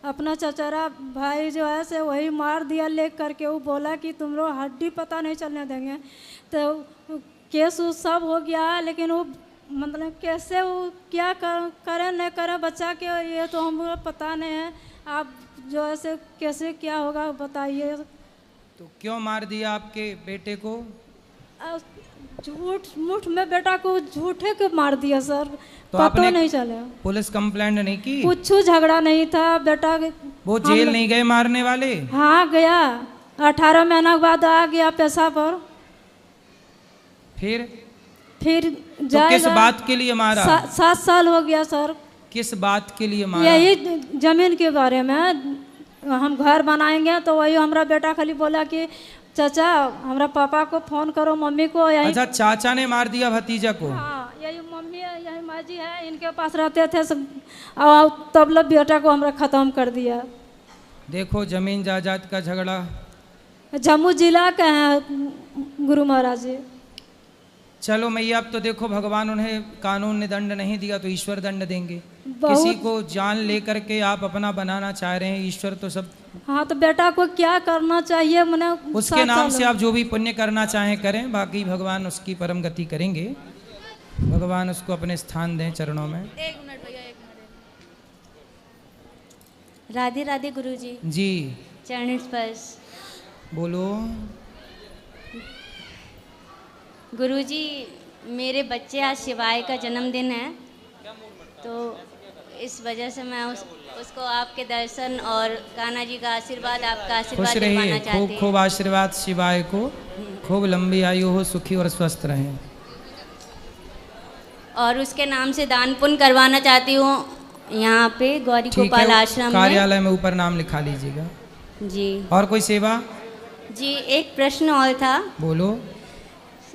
अपना चचेरा भाई जो है से वही मार दिया ले करके। वो बोला कि तुम लोग हड्डी पता नहीं चलने देंगे। तो केस सब हो गया, लेकिन वो मतलब कैसे वो क्या करें नहीं करें बच्चा के, ये तो हमको पता नहीं है। आप जो ऐसे कैसे क्या होगा बताइए। तो क्यों मार दिया आपके बेटे को? झूठ मुठ में बेटा को झूठे के मार दिया सर, तो पता नहीं चला। पुलिस कंप्लेंट नहीं की? कुछ झगड़ा नहीं था बेटा। वो जेल नहीं गए मारने वाले? हाँ गया, 18 महीना के बाद आ गया पैसा पर। फिर जाएगा। तो किस बात के लिए मारा? 7 साल हो गया सर। किस बात के लिए मारा? यही जमीन के बारे में, हम घर बनाएंगे। तो वही हमारा बेटा खाली बोला कि चाचा हमारा पापा को फोन करो, मम्मी को। अच्छा, चाचा ने मार दिया भतीजा को? हाँ, यही मम्मी यही माँ जी है, इनके पास रहते थे सब, और तब लोग बेटा को हमारा खत्म कर दिया। देखो जमीन जायदाद का झगड़ा। जम्मू जिला का है गुरु महाराज जी। चलो मैया, अब तो देखो भगवान उन्हें कानून ने दंड नहीं दिया तो ईश्वर दंड देंगे। किसी को जान लेकर के आप अपना बनाना चाह रहे हैं, ईश्वर तो सब। हाँ, तो बेटा को क्या करना चाहिए मैंने उसके नाम से आप जो भी पुण्य करना चाहें करें, बाकी भगवान उसकी परम गति करेंगे। भगवान उसको अपने स्थान दें चरणों में। 1 मिनट भैया, 1 मिनट। राधे राधे गुरुजी जी। चरण स्पर्श। बोलो। गुरुजी, मेरे बच्चे आज शिवाय का जन्मदिन है, तो इस वजह से मैं उसको आपके दर्शन और कान्हा जी का आशीर्वाद, आपका आशीर्वाद दिलवाना चाहती हूँ। खूब खूब आशीर्वाद शिवाय को, खूब लंबी आयु हो, सुखी और स्वस्थ रहें। और उसके नाम से दान पुण्य करवाना चाहती हूँ यहाँ पे गौरी गोपाल आश्रम में। कार्यालय में ऊपर नाम लिखा लीजिएगा जी। और कोई सेवा? जी, एक प्रश्न और था। बोलो।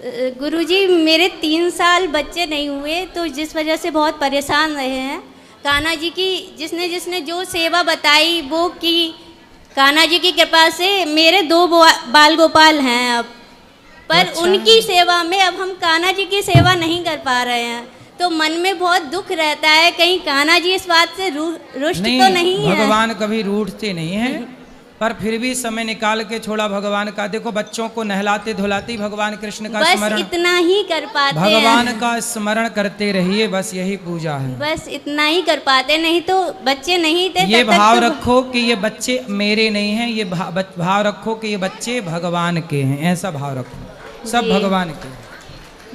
गुरुजी, मेरे 3 साल बच्चे नहीं हुए, तो जिस वजह से बहुत परेशान रहे हैं। कान्हा जी की जिसने जिसने जो सेवा बताई वो की। कान्हा जी की कृपा से मेरे 2 बाल गोपाल हैं अब, पर अच्छा। उनकी सेवा में अब हम कान्हा जी की सेवा नहीं कर पा रहे हैं, तो मन में बहुत दुख रहता है, कहीं कान्हा जी इस बात से रुष्ट तो नहीं है। भगवान कभी रूठते नहीं हैं, पर फिर भी समय निकाल के छोड़ा भगवान का। देखो बच्चों को नहलाते धुलाते ही भगवान कृष्ण का बस स्मरण, इतना ही कर पाते भगवान हैं। का स्मरण करते रहिए, बस यही पूजा है। बस इतना ही कर पाते, नहीं तो बच्चे नहीं थे। ये तब तक भाव तो- रखो कि ये बच्चे मेरे नहीं हैं, ये भाव रखो कि ये बच्चे भगवान के हैं, ऐसा भाव रखो। सब जी। भगवान के हैं।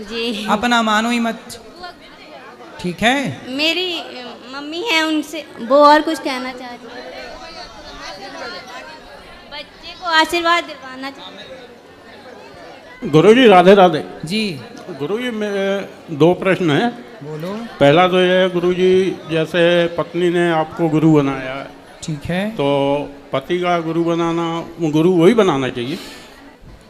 जी अपना मानो ही मत, ठीक है। मेरी मम्मी है, उनसे वो और कुछ कहना चाहती है, बच्चे को आशीर्वाद दिलवाना चाहती। गुरुजी राधे राधे जी। गुरुजी मेरे 2 प्रश्न हैं। बोलो। पहला तो ये है गुरुजी, जैसे पत्नी ने आपको गुरु बनाया, ठीक है, तो पति का गुरु बनाना, गुरु वही बनाना चाहिए।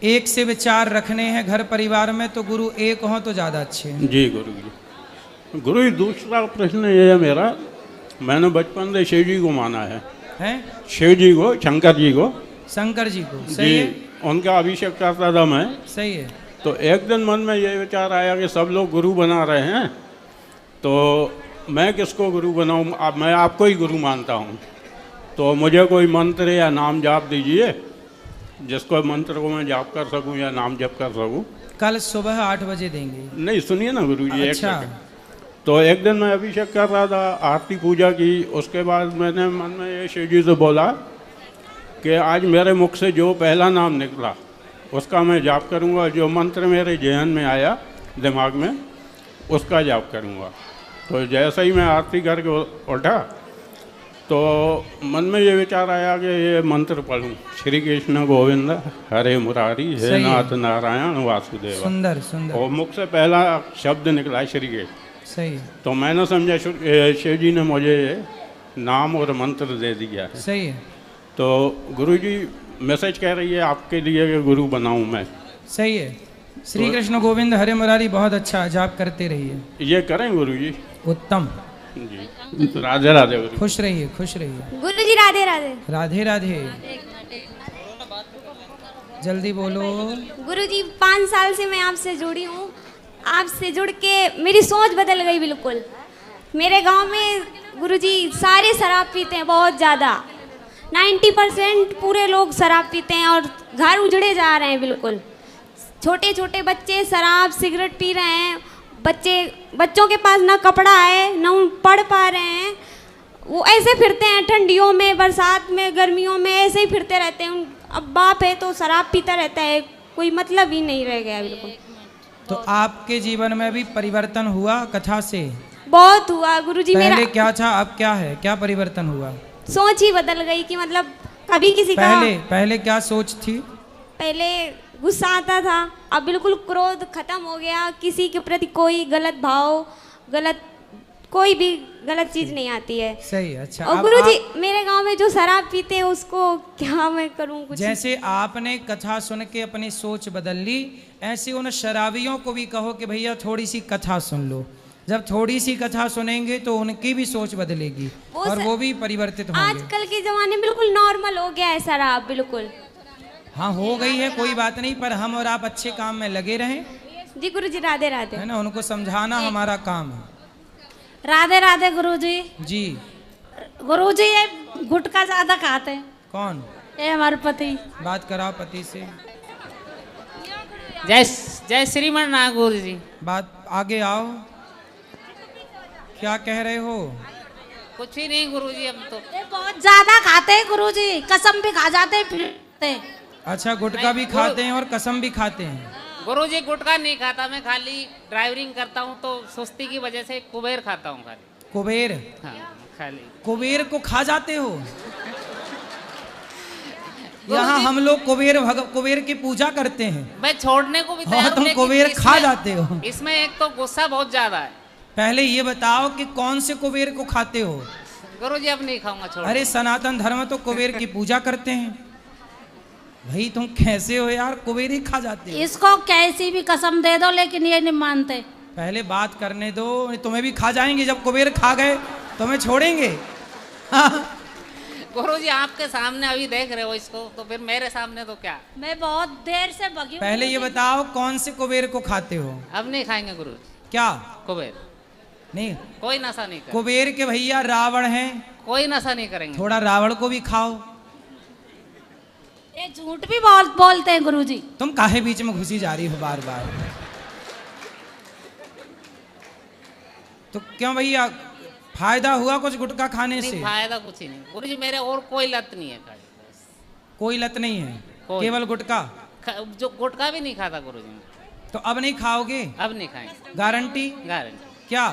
एक से विचार रखने हैं घर परिवार में तो गुरु एक हो तो ज़्यादा अच्छे हैं। जी गुरुजी। गुरुजी दूसरा प्रश्न ये है मेरा, मैंने बचपन से शिव जी को माना है। हैं? शिव जी को, शंकर जी को। शंकर जी को, जी, सही है, उनका अभिषेक करता था मैं। सही है। तो एक दिन मन में ये विचार आया कि सब लोग गुरु बना रहे हैं, तो मैं किसको गुरु बनाऊं? अब मैं आपको ही गुरु मानता हूं, तो मुझे कोई मंत्र या नाम जाप दीजिए, जिसको मंत्र को मैं जाप कर सकूं या नाम जप कर सकूं। कल सुबह 8 बजे देंगे। नहीं सुनिए ना गुरुजी, एक अच्छा। सेकंड। तो एक दिन मैं अभिषेक कर रहा था, आरती पूजा की, उसके बाद मैंने मन में ये शिव जी से बोला कि आज मेरे मुख से जो पहला नाम निकला उसका मैं जाप करूंगा, जो मंत्र मेरे जहन में आया दिमाग में उसका जाप करूंगा। तो जैसे ही मैं आरती करके उठा तो मन में ये विचार आया कि ये मंत्र पढ़ूं, श्री कृष्ण गोविंद हरे मुरारी हे सही है। नाथ नारायण वासुदेव। सुंदर सुंदर। और मुख से पहला शब्द निकला श्री कृष्ण। सही है, तो मैंने समझा शिव जी ने मुझे नाम और मंत्र दे दिया है। सही है, तो गुरुजी मैसेज कह रही है आपके लिए कि गुरु बनाऊं मैं। सही है। श्री कृष्ण गोविंद हरे मुरारी बहुत अच्छा, जाप करते रहिए। ये करें गुरुजी? उत्तम जी। राधे राधे गुरु। खुश रहिए, खुश रहिए। गुरुजी राधे राधे। राधे राधे। जल्दी बोलो। गुरुजी 5 साल से मैं आपसे जुड़ी हूँ, आपसे जुड़ के मेरी सोच बदल गई बिल्कुल। मेरे गांव में गुरुजी सारे शराब पीते हैं, बहुत ज़्यादा 90% पूरे लोग शराब पीते हैं और घर उजड़े जा रहे हैं बिल्कुल। छोटे छोटे बच्चे शराब सिगरेट पी रहे हैं, बच्चों के पास ना कपड़ा है ना उन पढ़ पा रहे हैं, वो ऐसे फिरते हैं ठंडियों में, बरसात में, गर्मियों में ऐसे ही फिरते रहते हैं। अब बाप है तो शराब पीता रहता है, कोई मतलब ही नहीं रह गया बिल्कुल। तो आपके जीवन में भी परिवर्तन हुआ कथा से? बहुत हुआ गुरुजी। पहले मेरा क्या था, अब क्या है? क्या परिवर्तन हुआ? सोच ही बदल गई कि मतलब कभी किसी का पहले क्या सोच थी? पहले गुस्सा आता था, अब बिल्कुल क्रोध खत्म हो गया। किसी के प्रति कोई गलत भाव, कोई भी गलत चीज नहीं आती है। सही, अच्छा। और गुरुजी मेरे गांव में जो शराब पीते हैं उसको क्या मैं करूं? कुछ जैसे आपने कथा सुन के अपनी सोच बदल ली, ऐसे उन शराबियों को भी कहो कि भैया थोड़ी सी कथा सुन लो। जब थोड़ी सी कथा सुनेंगे तो उनकी भी सोच बदलेगी और वो भी परिवर्तित होंगे। आजकल के जमाने में बिल्कुल नॉर्मल हो गया है शराब, बिल्कुल। हाँ हो गई है, कोई बात नहीं, पर हम और आप अच्छे काम में लगे रहें। जी गुरुजी राधे राधे। है ना, उनको समझाना हमारा काम है। राधे राधे गुरुजी। जी गुरुजी ये गुटखा ज्यादा खाते हैं। कौन? ये हमारे पति। बात कराओ पति से। जय श्रीमन ना गुरुजी। बात आगे आओ, क्या कह रहे हो? कुछ ही नहीं गुरुजी, हम तो ये बहुत ज्यादा खाते हैं गुरुजी, कसम भी खा जाते हैं, फिरते हैं। अच्छा, गुटखा भी खाते हैं और कसम भी खाते हैं? गुरुजी गुटखा नहीं खाता मैं, खाली ड्राइवरिंग करता हूँ तो सुस्ती की वजह से कुबेर खाता हूँ खाली। कुबेर? हाँ खाली। कुबेर को खा जाते हो? यहाँ हम लोग कुबेर की पूजा करते हैं। मैं छोड़ने को भी तैयार हूं, तुम कुबेर खा जाते हो? इसमें एक तो गुस्सा बहुत ज्यादा है। पहले ये बताओ कि कौन से कुबेर को खाते हो? गुरुजी अब नहीं खाऊंगा, छोड़। अरे सनातन धर्म तो कुबेर की पूजा करते हैं। भाई तुम कैसे हो यार, कुबेर ही खा जाते हो? इसको कैसी भी कसम दे दो लेकिन ये नहीं मानते। पहले बात करने दो, तुम्हें भी खा जाएंगे। जब कुबेर खा गए तुम्हें छोड़ेंगे? गुरुजी आपके सामने अभी देख रहे हो इसको, तो फिर मेरे सामने तो क्या। मैं बहुत देर से भगी हूँ। पहले ये बताओ कौन से कुबेर को खाते हो? अब नहीं खाएंगे गुरु। क्या? कुबेर नहीं, कोई नशा नहीं करेंगे। कुबेर के भैया रावण हैं, कोई नशा नहीं करेंगे। थोड़ा रावण को भी खाओ। ये झूठ भी बहुत बोलते हैं गुरुजी। तुम काहे बीच में घुसी जा रही हो बार बार? तो क्यों भैया, फायदा हुआ कुछ गुटखा खाने से? फायदा कुछ ही नहीं गुरुजी, मेरे और कोई लत नहीं है। कोई लत नहीं है, केवल गुटखा? जो गुटखा भी नहीं खाता गुरुजी। तो अब नहीं खाओगे? अब नहीं खाएंगे। गारंटी? गारंटी। क्या?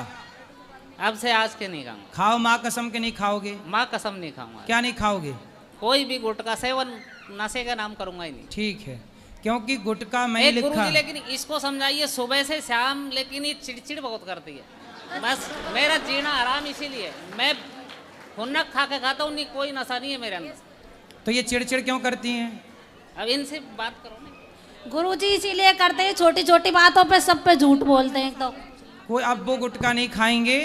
अब से आज के नहीं खाऊंगा। खाओ, माँ कसम के नहीं खाओगे? माँ कसम नहीं खाऊंगा। क्या नहीं खाओगे? कोई भी गुटखा सेवन नशे का नाम करूंगा ही नहीं। ठीक है, क्योंकि गुटखा मैं ही लिखा। गुरुजी लेकिन इसको समझाइए सुबह से शाम, लेकिन ये चिड़चिड़ बहुत करती है। बस मेरा जीना आराम इसीलिए मैं हुन्नक खा के खाता हूँ, नहीं कोई नशा नहीं है मेरे अंदर। तो ये चिड़चिड़ क्यों करती हैं? अब इनसे बात करो ना। गुरुजी इसीलिए करते हैं, छोटी छोटी बातों पे सब पे झूठ बोलते हैं। तो कोई अब वो गुटखा नहीं खाएंगे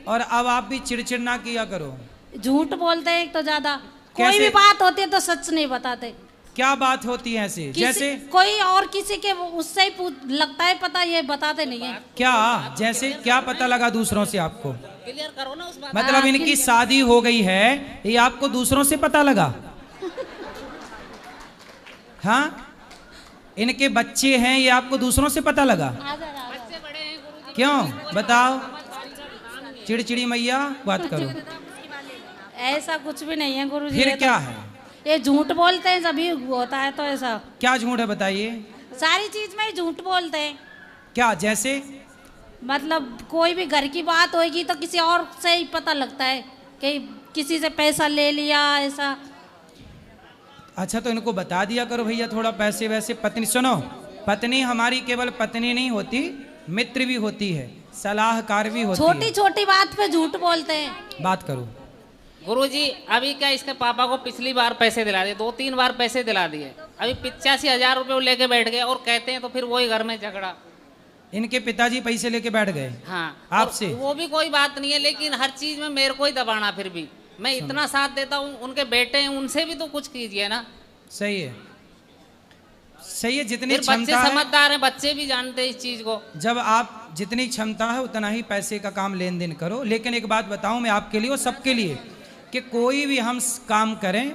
और अब आप भी चिड़चिड़ ना किया करो। झूठ बोलते हैं एक तो ज्यादा। कोई भी बात होती है तो सच नहीं बताते। क्या बात होती है ऐसे? जैसे कोई और किसी के उससे ही लगता है पता, ये बताते नहीं है। क्या? जैसे क्या पता लगा दूसरों से आपको? क्लियर करो ना उस बात। मतलब इनकी शादी हो गई है, ये आपको दूसरों से पता लगा? हाँ, इनके बच्चे हैं, ये आपको दूसरों से पता लगा? क्यों बताओ? चिड़चिड़ी मैया बात करो। ऐसा कुछ भी नहीं है गुरुजी। फिर क्या है? ये झूठ बोलते हैं, जब होता है तो ऐसा। क्या झूठ है बताइए? सारी चीज में झूठ बोलते हैं। क्या? जैसे मतलब कोई भी घर की बात होगी तो किसी और से ही पता लगता है कि किसी से पैसा ले लिया ऐसा। अच्छा, तो इनको बता दिया करो भैया थोड़ा पैसे वैसे। पत्नी सुनो, पत्नी हमारी केवल पत्नी नहीं होती, मित्र भी होती है, सलाहकार भी होती है। छोटी छोटी बात पे झूठ बोलते हैं। बात करो। गुरुजी अभी क्या इसके पापा को पिछली बार पैसे दिला दिए, 2-3 बार पैसे दिला दिए, अभी 85,000 रुपये लेके बैठ गए और कहते हैं तो फिर वही घर में झगड़ा। इनके पिताजी पैसे लेके बैठ गए? हाँ। आपसे? वो भी कोई बात नहीं है, लेकिन हर चीज में मेरे को ही दबाना। फिर भी मैं इतना साथ देता हूँ, उनके बेटे हैं, उनसे भी तो कुछ कीजिए ना। सही है, सही है। जितनी बच्चे क्षमता समझदार हैं, बच्चे भी जानते हैं इस चीज को। जब आप जितनी क्षमता है उतना ही पैसे का काम लेन देन करो। लेकिन एक बात बताऊं मैं आपके लिए और सबके लिए, कि कोई भी हम काम करें,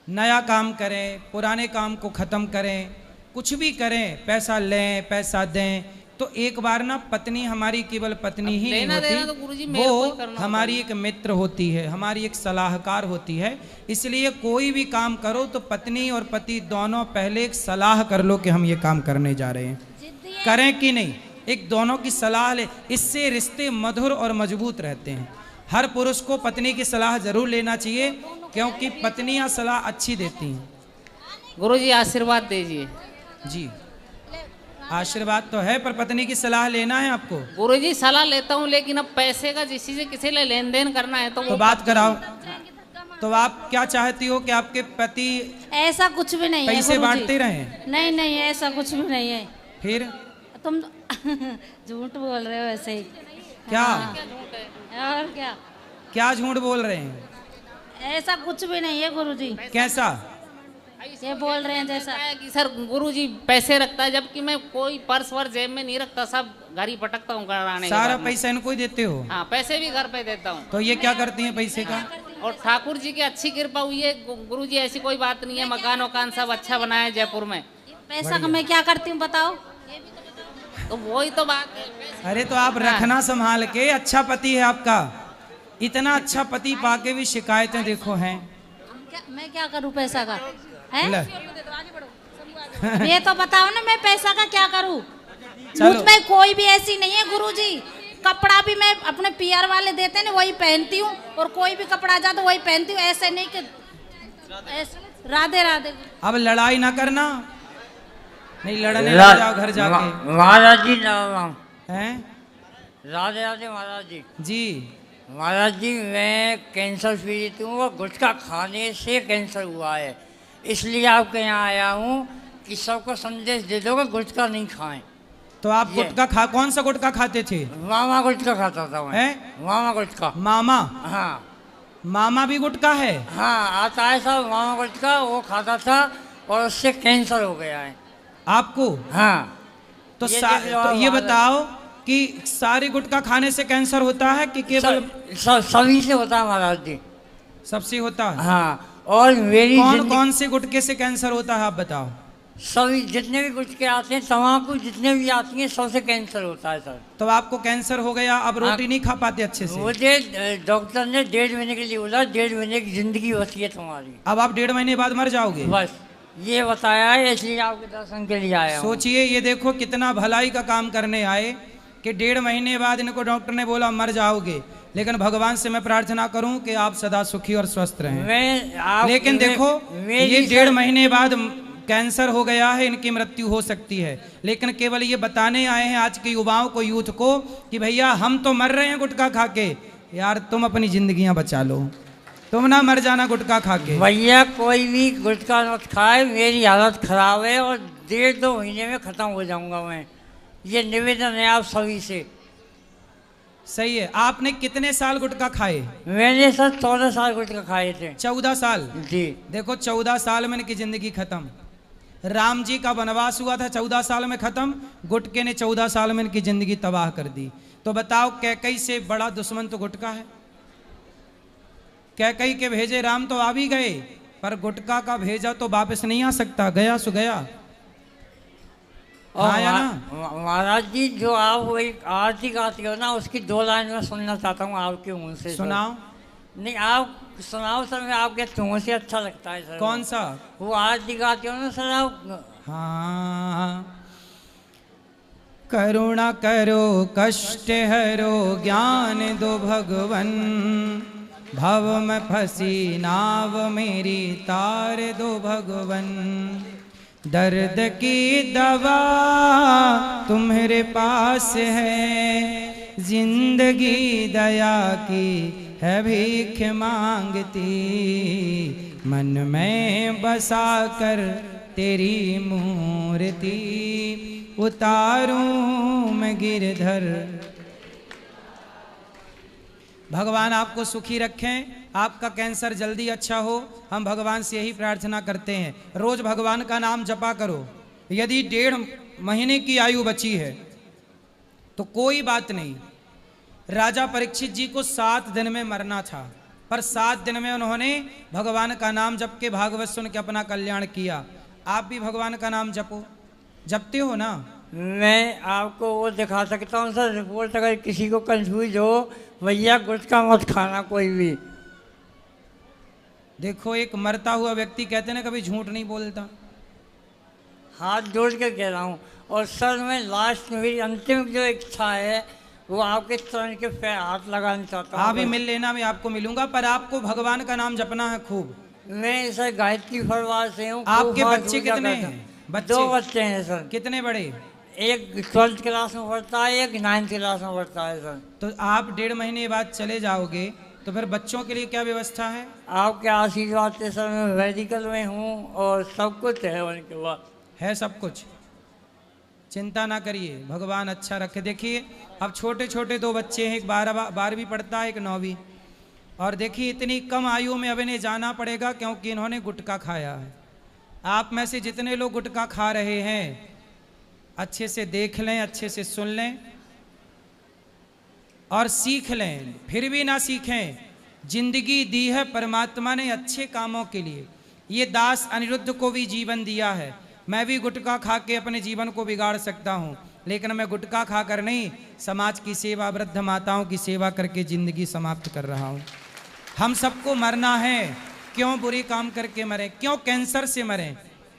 नया काम करें, पुराने काम को ख़त्म करें, कुछ भी करें, पैसा लें, पैसा दें, तो एक बार ना पत्नी हमारी केवल पत्नी ही नहीं होती, वो हमारी एक मित्र होती है, हमारी एक सलाहकार होती है। इसलिए कोई भी काम करो तो पत्नी और पति दोनों पहले एक सलाह कर लो कि हम ये काम करने जा रहे हैं, करें कि नहीं। एक दोनों की सलाह ले, इससे रिश्ते मधुर और मजबूत रहते हैं। हर पुरुष को पत्नी की सलाह जरूर लेना चाहिए, क्योंकि पत्नियां सलाह अच्छी देती हैं। गुरुजी आशीर्वाद दीजिए। जी आशीर्वाद तो है, पर पत्नी की सलाह लेना है आपको। गुरुजी सलाह लेता हूँ, लेकिन अब पैसे का किसी से किसी ले लेन देन करना है तो बात कराओ। तो आप क्या चाहती हो कि आपके पति ऐसा कुछ भी नहीं है, पैसे बांटते रहे? नहीं नहीं, ऐसा कुछ भी नहीं है। फिर तुम झूठ बोल रहे हो ऐसे ही। क्या? और क्या? क्या झूठ बोल रहे हैं? ऐसा कुछ भी नहीं है गुरुजी। कैसा? ये बोल रहे हैं जैसा कि सर गुरुजी पैसे रखता है, जबकि मैं कोई पर्स वर्स जेब में नहीं रखता, सब घर ही पटकता हूँ घर आने के बाद। सारा पैसा इनको ही देते हो? हाँ, पैसे भी घर पे देता हूँ। तो ये क्या करती हैं पैसे का? और ठाकुर जी की अच्छी कृपा हुई है गुरुजी, ऐसी कोई बात नहीं है। मकान वकान सब अच्छा बनाया है जयपुर में। पैसा का मैं क्या करती हूँ बताओ? तो वही तो बात है। अरे तो आप रखना संभाल के। अच्छा पति है आपका, इतना अच्छा पति पाके भी शिकायतें देखो हैं। मैं क्या करूँ पैसा का? है ये तो बताओ ना, मैं पैसा का क्या करूँ? मुझ में कोई भी ऐसी नहीं है गुरुजी। कपड़ा भी मैं अपने पीआर वाले देते ना वही पहनती हूँ, और कोई भी कपड़ा जाता वही पहनती हूँ। ऐसे नहीं कि राधे राधे। अब लड़ाई ना करना, नहीं लड़ने लग जाओ घर जाके। महाराज जी हैं? राधे राधे महाराज जी। जी महाराज जी, मैं कैंसर पीड़ित हूँ और गुटखा खाने से कैंसर हुआ है, इसलिए आपके यहाँ आया हूँ कि सबको संदेश दे दो कि गुटखा नहीं खाएं। तो आप गुटखा कौन सा गुटखा खाते थे? मामा गुटखा खाता था मैं। हैं? मामा गुटखा। मामा? हाँ। मामा भी गुटखा है? हाँ, आता है साहब मामा गुटखा, वो खाता था और उससे कैंसर हो गया है। आपको? हाँ। तो ये बताओ कि सारे गुटखा खाने से कैंसर होता है कि केवल? सभी से होता है महाराज जी। सबसे होता है? हाँ। और मेरी कौन से गुटखे से कैंसर होता है आप बताओ? सभी जितने भी गुटखे आते हैं, तम्बाकू जितने भी आती हैं, सबसे कैंसर होता है सर। तो आपको कैंसर हो गया, अब रोटी नहीं खा पाते अच्छे से? मुझे डॉक्टर ने 1.5 महीने के लिए बोला, 1.5 महीने की जिंदगी बची है तुम्हारी। अब आप 1.5 महीने बाद मर जाओगे? बस ये बताया है, इसलिए आपके दर्शन के लिए आया हूं। सोचिए, ये देखो कितना भलाई का काम करने आए कि 1.5 महीने बाद इनको डॉक्टर ने बोला मर जाओगे, लेकिन भगवान से मैं प्रार्थना करूं कि आप सदा सुखी और स्वस्थ रहें। लेकिन देखो, ये 1.5 महीने बाद कैंसर हो गया है, इनकी मृत्यु हो सकती है, लेकिन केवल ये बताने आए हैं आज के युवाओं को, यूथ को, कि भैया हम तो मर रहे हैं गुटखा खा के, यार तुम अपनी जिंदगियां बचा लो, तुम ना मर जाना गुटखा खा के। भैया कोई भी गुटखा मत खाए, मेरी हालत खराब है और 1.5-2 महीने में खत्म हो जाऊंगा मैं। ये निवेदन है आप सभी से। सही है। आपने कितने साल गुटखा खाए? मैंने सर 14 साल गुटखा खाए थे। 14 साल? जी। देखो 14 साल में इनकी जिंदगी खत्म। राम जी का वनवास हुआ था 14 साल में खत्म, गुटके ने 14 साल में इनकी जिंदगी तबाह कर दी। तो बताओ, कैकई से बड़ा दुश्मन तो गुटका है। कैकई के भेजे राम तो आ भी गए, पर गुटका का भेजा तो वापस नहीं आ सकता, गया सो गया। आया ना महाराज जी, जो आप वो एक आरती गाते हो ना, उसकी 2 लाइन में सुनना चाहता हूँ आपके मुंह से। सुनाओ। नहीं आप सुनाओ सर, मैं आपके मुंह से अच्छा लगता है सर। कौन सा? वो आरती गाते हो ना सर आप। हाँ। करुणा करो कष्ट हरो, ज्ञान दो भगवन, भव में फंसी नाव मेरी तार दो भगवन, दर्द की दवा तुम्हारे पास है, जिंदगी दया की है भीख मांगती, मन में बसा कर तेरी मूर्ति, उतारूं मैं गिरधर। भगवान आपको सुखी रखें, आपका कैंसर जल्दी अच्छा हो, हम भगवान से यही प्रार्थना करते हैं। रोज भगवान का नाम जपा करो। यदि 1.5 महीने की आयु बची है तो कोई बात नहीं। राजा परीक्षित जी को 7 दिन में मरना था, पर 7 दिन में उन्होंने भगवान का नाम जप के भागवत सुन के अपना कल्याण किया। आप भी भगवान का नाम जपो, जपते हो ना? मैं आपको वो दिखा सकता हूँ सर रिपोर्ट, अगर किसी को कंफ्यूज हो, भैया गुटखा मत खाना कोई भी। देखो, एक मरता हुआ व्यक्ति कहते ना कभी झूठ नहीं बोलता। हाथ जोड़ के कह रहा हूँ। और सर मैं लास्ट में मेरी अंतिम जो इच्छा है वो आपके चरण के पैर हाथ लगाना चाहता हूँ। आप भी मिल लेना, मैं आपको मिलूंगा, पर आपको भगवान का नाम जपना है खूब। मैं सर गायत्री परिवार से हूँ। आपके बच्चे कितने हैं? 2 बच्चे हैं सर। कितने बड़े? एक 12th क्लास में पढ़ता है, एक 9th क्लास में पढ़ता है सर। तो आप 1.5 महीने बाद चले जाओगे तो फिर बच्चों के लिए क्या व्यवस्था है? आपके आशीर्वाद से सर मैं मेडिकल में हूँ और सब कुछ है उनके पास। है सब कुछ, चिंता ना करिए, भगवान अच्छा रखे। देखिए अब छोटे छोटे 2 बच्चे हैं, एक 12वीं पढ़ता है, एक 9वीं। और देखिए इतनी कम आयु में अब इन्हें जाना पड़ेगा क्योंकि इन्होंने गुटखा खाया है। आप में से जितने लोग गुटखा खा रहे हैं अच्छे से देख लें, अच्छे से सुन लें और सीख लें। फिर भी ना सीखें, जिंदगी दी है परमात्मा ने अच्छे कामों के लिए। ये दास अनिरुद्ध को भी जीवन दिया है। मैं भी गुटखा खा के अपने जीवन को बिगाड़ सकता हूँ, लेकिन मैं गुटखा खाकर नहीं, समाज की सेवा, वृद्ध माताओं की सेवा करके जिंदगी समाप्त कर रहा हूँ। हम सबको मरना है, क्यों बुरे काम करके मरें, क्यों कैंसर से मरें,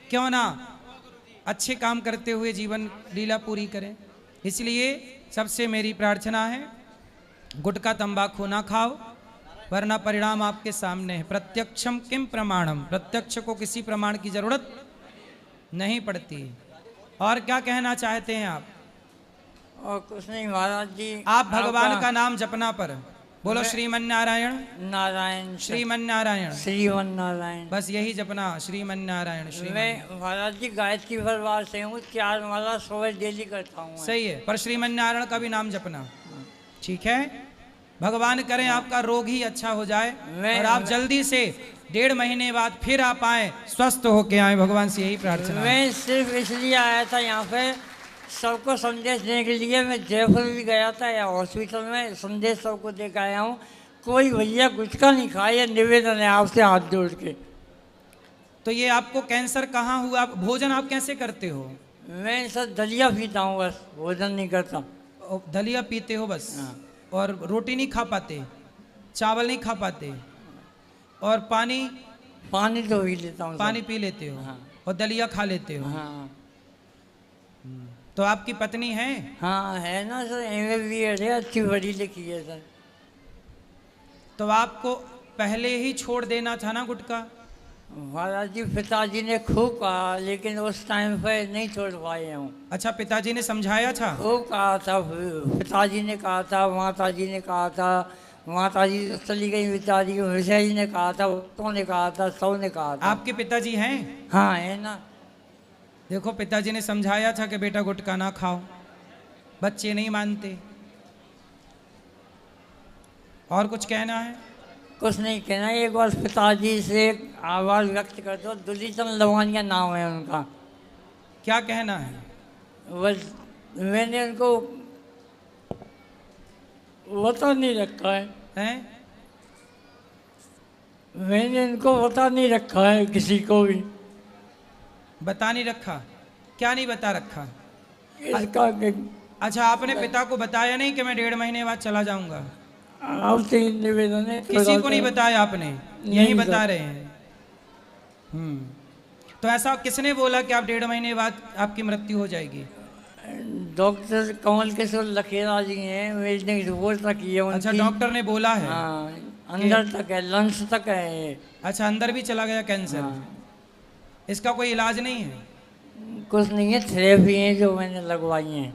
क्यों ना अच्छे काम करते हुए जीवन लीला पूरी करें। इसलिए सबसे मेरी प्रार्थना है, गुटखा तंबाकू ना खाओ, वरना परिणाम आपके सामने है। प्रत्यक्षम किम प्रमाणम, प्रत्यक्ष को किसी प्रमाण की जरूरत नहीं पड़ती। और क्या कहना चाहते हैं आप? और कुछ नहीं महाराज जी। आप भगवान का नाम जपना पर बोलो श्रीमन नारायण नारायण श्रीमन नारायण श्रीमन नारायण। बस यही जपना, श्रीमन नारायण श्रीमन। मैं महाराज जी गायत्री परिवार से हूँ, 4 माला सुबह डेली करता हूँ। सही है, पर श्रीमन नारायण का भी नाम जपना, ठीक है। भगवान करें आपका रोग ही अच्छा हो जाए और आप जल्दी से 1.5 महीने बाद फिर आप आए, स्वस्थ होके आए, भगवान से यही प्रार्थना। मैं सिर्फ इसलिए आया था यहाँ पे सबको संदेश देने के लिए। मैं जयपुर भी गया था, या हॉस्पिटल में संदेश सबको दे के आया हूँ। कोई भैया गुटखा नहीं खाए, निवेदन है आपसे हाथ जोड़ के। तो ये आपको कैंसर कहाँ हुआ? भोजन आप कैसे करते हो? मैं सर दलिया पीता हूँ, बस भोजन नहीं करता। दलिया पीते हो बस? और रोटी नहीं खा पाते, चावल नहीं खा पाते, और पानी? पानी तो पी लेता हूँ। पानी पी लेते हो? हाँ। और दलिया खा लेते हो? हाँ। तो आपकी पत्नी है? हाँ है ना सर, MBA है, अच्छी पढ़ी लिखी है सर। तो आपको पहले ही छोड़ देना था ना गुटखा? महाराज जी पिताजी ने खूब कहा, लेकिन उस टाइम पे नहीं छोड़ पाए हूँ। अच्छा, पिताजी ने समझाया था? खूब कहा था, पिताजी ने कहा था, माता जी ने कहा था, माता जी चली गई पिताजी, विषय जी ने कहा था, तो ने कहा था, सब ने कहा था। आपके पिताजी हैं? हाँ है ना। देखो, पिताजी ने समझाया था कि बेटा गुटखा ना खाओ, बच्चे नहीं मानते। और कुछ कहना है? कुछ नहीं कहना, एक बार पिताजी से आवाज़ व्यक्त कर दो। दुलीचंद लवानिया नाम है उनका। क्या कहना है? बस मैंने उनको बता नहीं रखा है। हैं? मैंने इनको बता नहीं रखा है किसी को भी। बता नहीं रखा? क्या नहीं बता रखा? इसका अच्छा, आपने पिता को बताया नहीं कि मैं 1.5 महीने बाद चला जाऊंगा? आपसे निवेदन है, किसी को नहीं बताया आपने? यही बता रहे हैं। तो ऐसा किसने बोला कि आप 1.5 महीने बाद आपकी मृत्यु हो जाएगी? डॉक्टर कमल किशोर लखेरा जी हैं, मेरी रिपोर्ट रखी है उनकी। अच्छा, डॉक्टर ने बोला है? हाँ, अंदर तक है, लंग्स तक है। अच्छा, अंदर भी चला गया कैंसर? हाँ। इसका कोई इलाज नहीं है? कुछ नहीं है, थेरेपी है जो मैंने लगवाई है।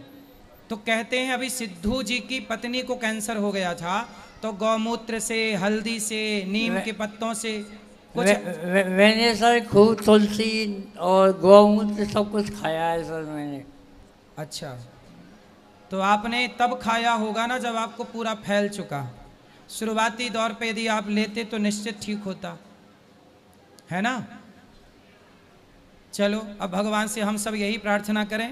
तो कहते हैं अभी सिद्धू जी की पत्नी को कैंसर हो गया था, तो गौमूत्र से, हल्दी से, नीम के पत्तों से कुछ मैंने सर खूब तुलसी और गौमूत्र सब कुछ खाया है सर मैंने। अच्छा, तो आपने तब खाया होगा ना जब आपको पूरा फैल चुका। शुरुआती दौर पे यदि आप लेते तो निश्चित ठीक होता है ना। चलो, अब भगवान से हम सब यही प्रार्थना करें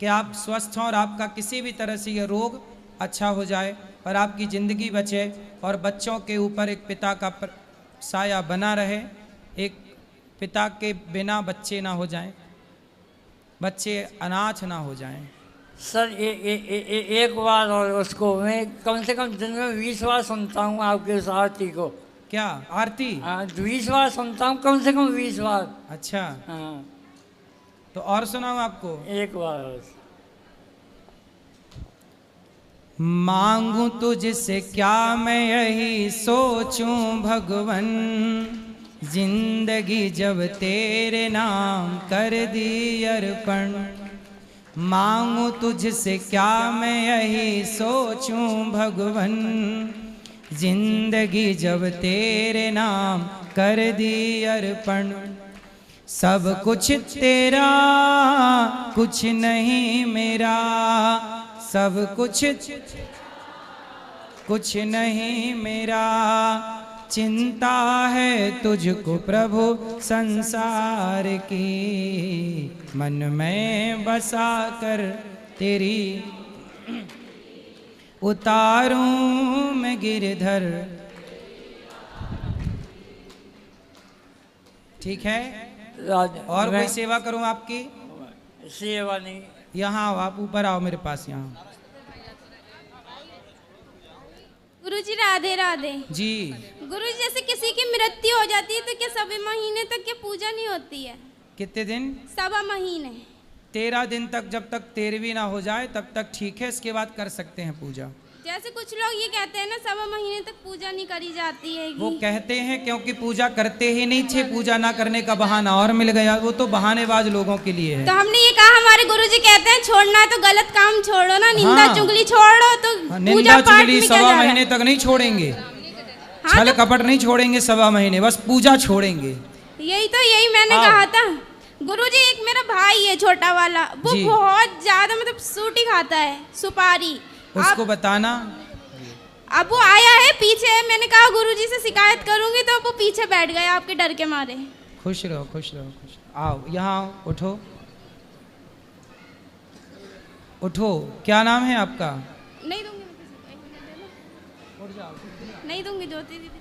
कि आप स्वस्थ हों और आपका किसी भी तरह से यह रोग अच्छा हो जाए और आपकी ज़िंदगी बचे और बच्चों के ऊपर एक पिता का साया बना रहे। एक पिता के बिना बच्चे ना हो जाएं, बच्चे अनाथ ना हो जाएं। सर एक बार और उसको मैं कम से कम दिन में 20 बार सुनता हूँ आपके उस आरती को। क्या आरती? हाँ, 20 बार सुनता हूँ, कम से कम 20 बार। अच्छा। हाँ, तो और सुनाऊँ आपको? एक बार। मांगू तुझसे क्या मैं यही सोचूं भगवन, जिंदगी जब तेरे नाम कर दी अर्पण। मांगू तुझसे क्या मैं यही सोचूं भगवन, जिंदगी जब तेरे नाम कर दी अर्पण। सब कुछ तेरा कुछ नहीं मेरा, सब कुछ नहीं मेरा। चिंता है तुझको प्रभु संसार की, मन में बसा कर तेरी उतारूं मैं गिरधर। ठीक है? और कोई सेवा करूं आपकी? सेवा नहीं। यहाँ आओ, आप ऊपर आओ मेरे पास यहाँ। गुरुजी राधे राधे। जी। गुरुजी, जैसे किसी की मृत्यु हो जाती है तो क्या सवा महीने तक क्या पूजा नहीं होती है? कितने दिन? सवा महीने। 13 दिन तक, जब तक 13वीं ना हो जाए तब तक ठीक है, इसके बाद कर सकते हैं पूजा। जैसे कुछ लोग ये कहते हैं ना 7 महीने तक पूजा नहीं करी जाती है। वो कहते हैं क्योंकि पूजा करते ही नहीं थे, पूजा ना करने का बहाना और मिल गया। वो तो बहानेबाज लोगों के लिए है। तो हमने ये कहा, हमारे गुरुजी कहते हैं छोड़ना है तो गलत काम छोड़ो ना, निंदा चुगली छोड़ो। तो निंदा चुगली 1.25 महीने तक नहीं छोड़ेंगे, छल कपट नहीं छोड़ेंगे 1.25 महीने, बस पूजा छोड़ेंगे। यही मैंने कहा था। गुरुजी एक मेरा भाई है छोटा वाला, वो बहुत ज्यादा मतलब सूटी खाता है, सुपारी। उसको बताना। अब वो आया है पीछे, मैंने कहा गुरुजी से शिकायत करूंगी, तो वो पीछे बैठ गए आपके डर के मारे। खुश रहो, खुश रहो, खुश। आओ यहाँ आओ, उठो उठो। क्या नाम है आपका? नहीं दूंगी, नहीं दूंगी ज्योति दीदी।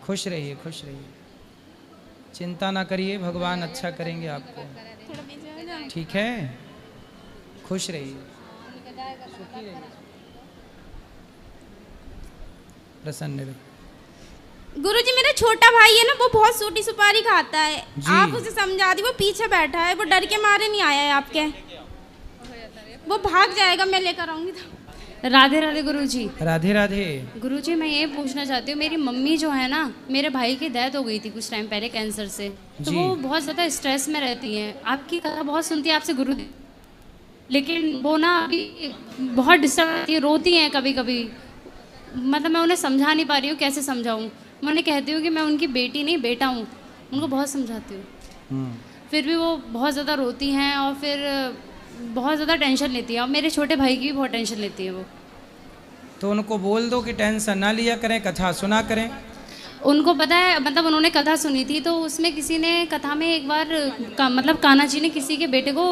खुश रहिए, खुश रहिए, चिंता ना करिए, भगवान अच्छा करेंगे आपको। ठीक है, खुश रहिए, सुखी रहिए, प्रसन्न रहिए। गुरुजी मेरा छोटा भाई है ना, वो बहुत सूटी सुपारी खाता है, आप उसे समझा दी। वो पीछे बैठा है, वो डर के मारे नहीं आया है आपके, वो भाग जाएगा, मैं लेकर आऊंगी। राधे राधे गुरुजी। राधे राधे। गुरुजी मैं ये पूछना चाहती हूँ, मेरी मम्मी जो है ना, मेरे भाई की डेथ हो गई थी कुछ टाइम पहले कैंसर से, तो वो बहुत ज़्यादा स्ट्रेस में रहती हैं। आपकी कथा बहुत सुनती है आपसे गुरु, लेकिन वो ना अभी बहुत डिस्टर्ब रहती है, रोती हैं कभी कभी। मतलब मैं उन्हें समझा नहीं पा रही हूँ, कैसे समझाऊँ। मैं उन्हें कहती हूँ कि मैं उनकी बेटी नहीं बेटा हूँ, उनको बहुत समझाती हूँ, फिर भी वो बहुत ज़्यादा रोती हैं और फिर बहुत ज़्यादा टेंशन लेती है। और मेरे छोटे भाई की भी बहुत टेंशन लेती है वो। तो उनको बोल दो कि टेंशन ना लिया करें, कथा सुना करें। उनको पता है, मतलब उन्होंने कथा सुनी थी, तो उसमें किसी ने कथा में एक बार मतलब कान्हा जी ने किसी के बेटे को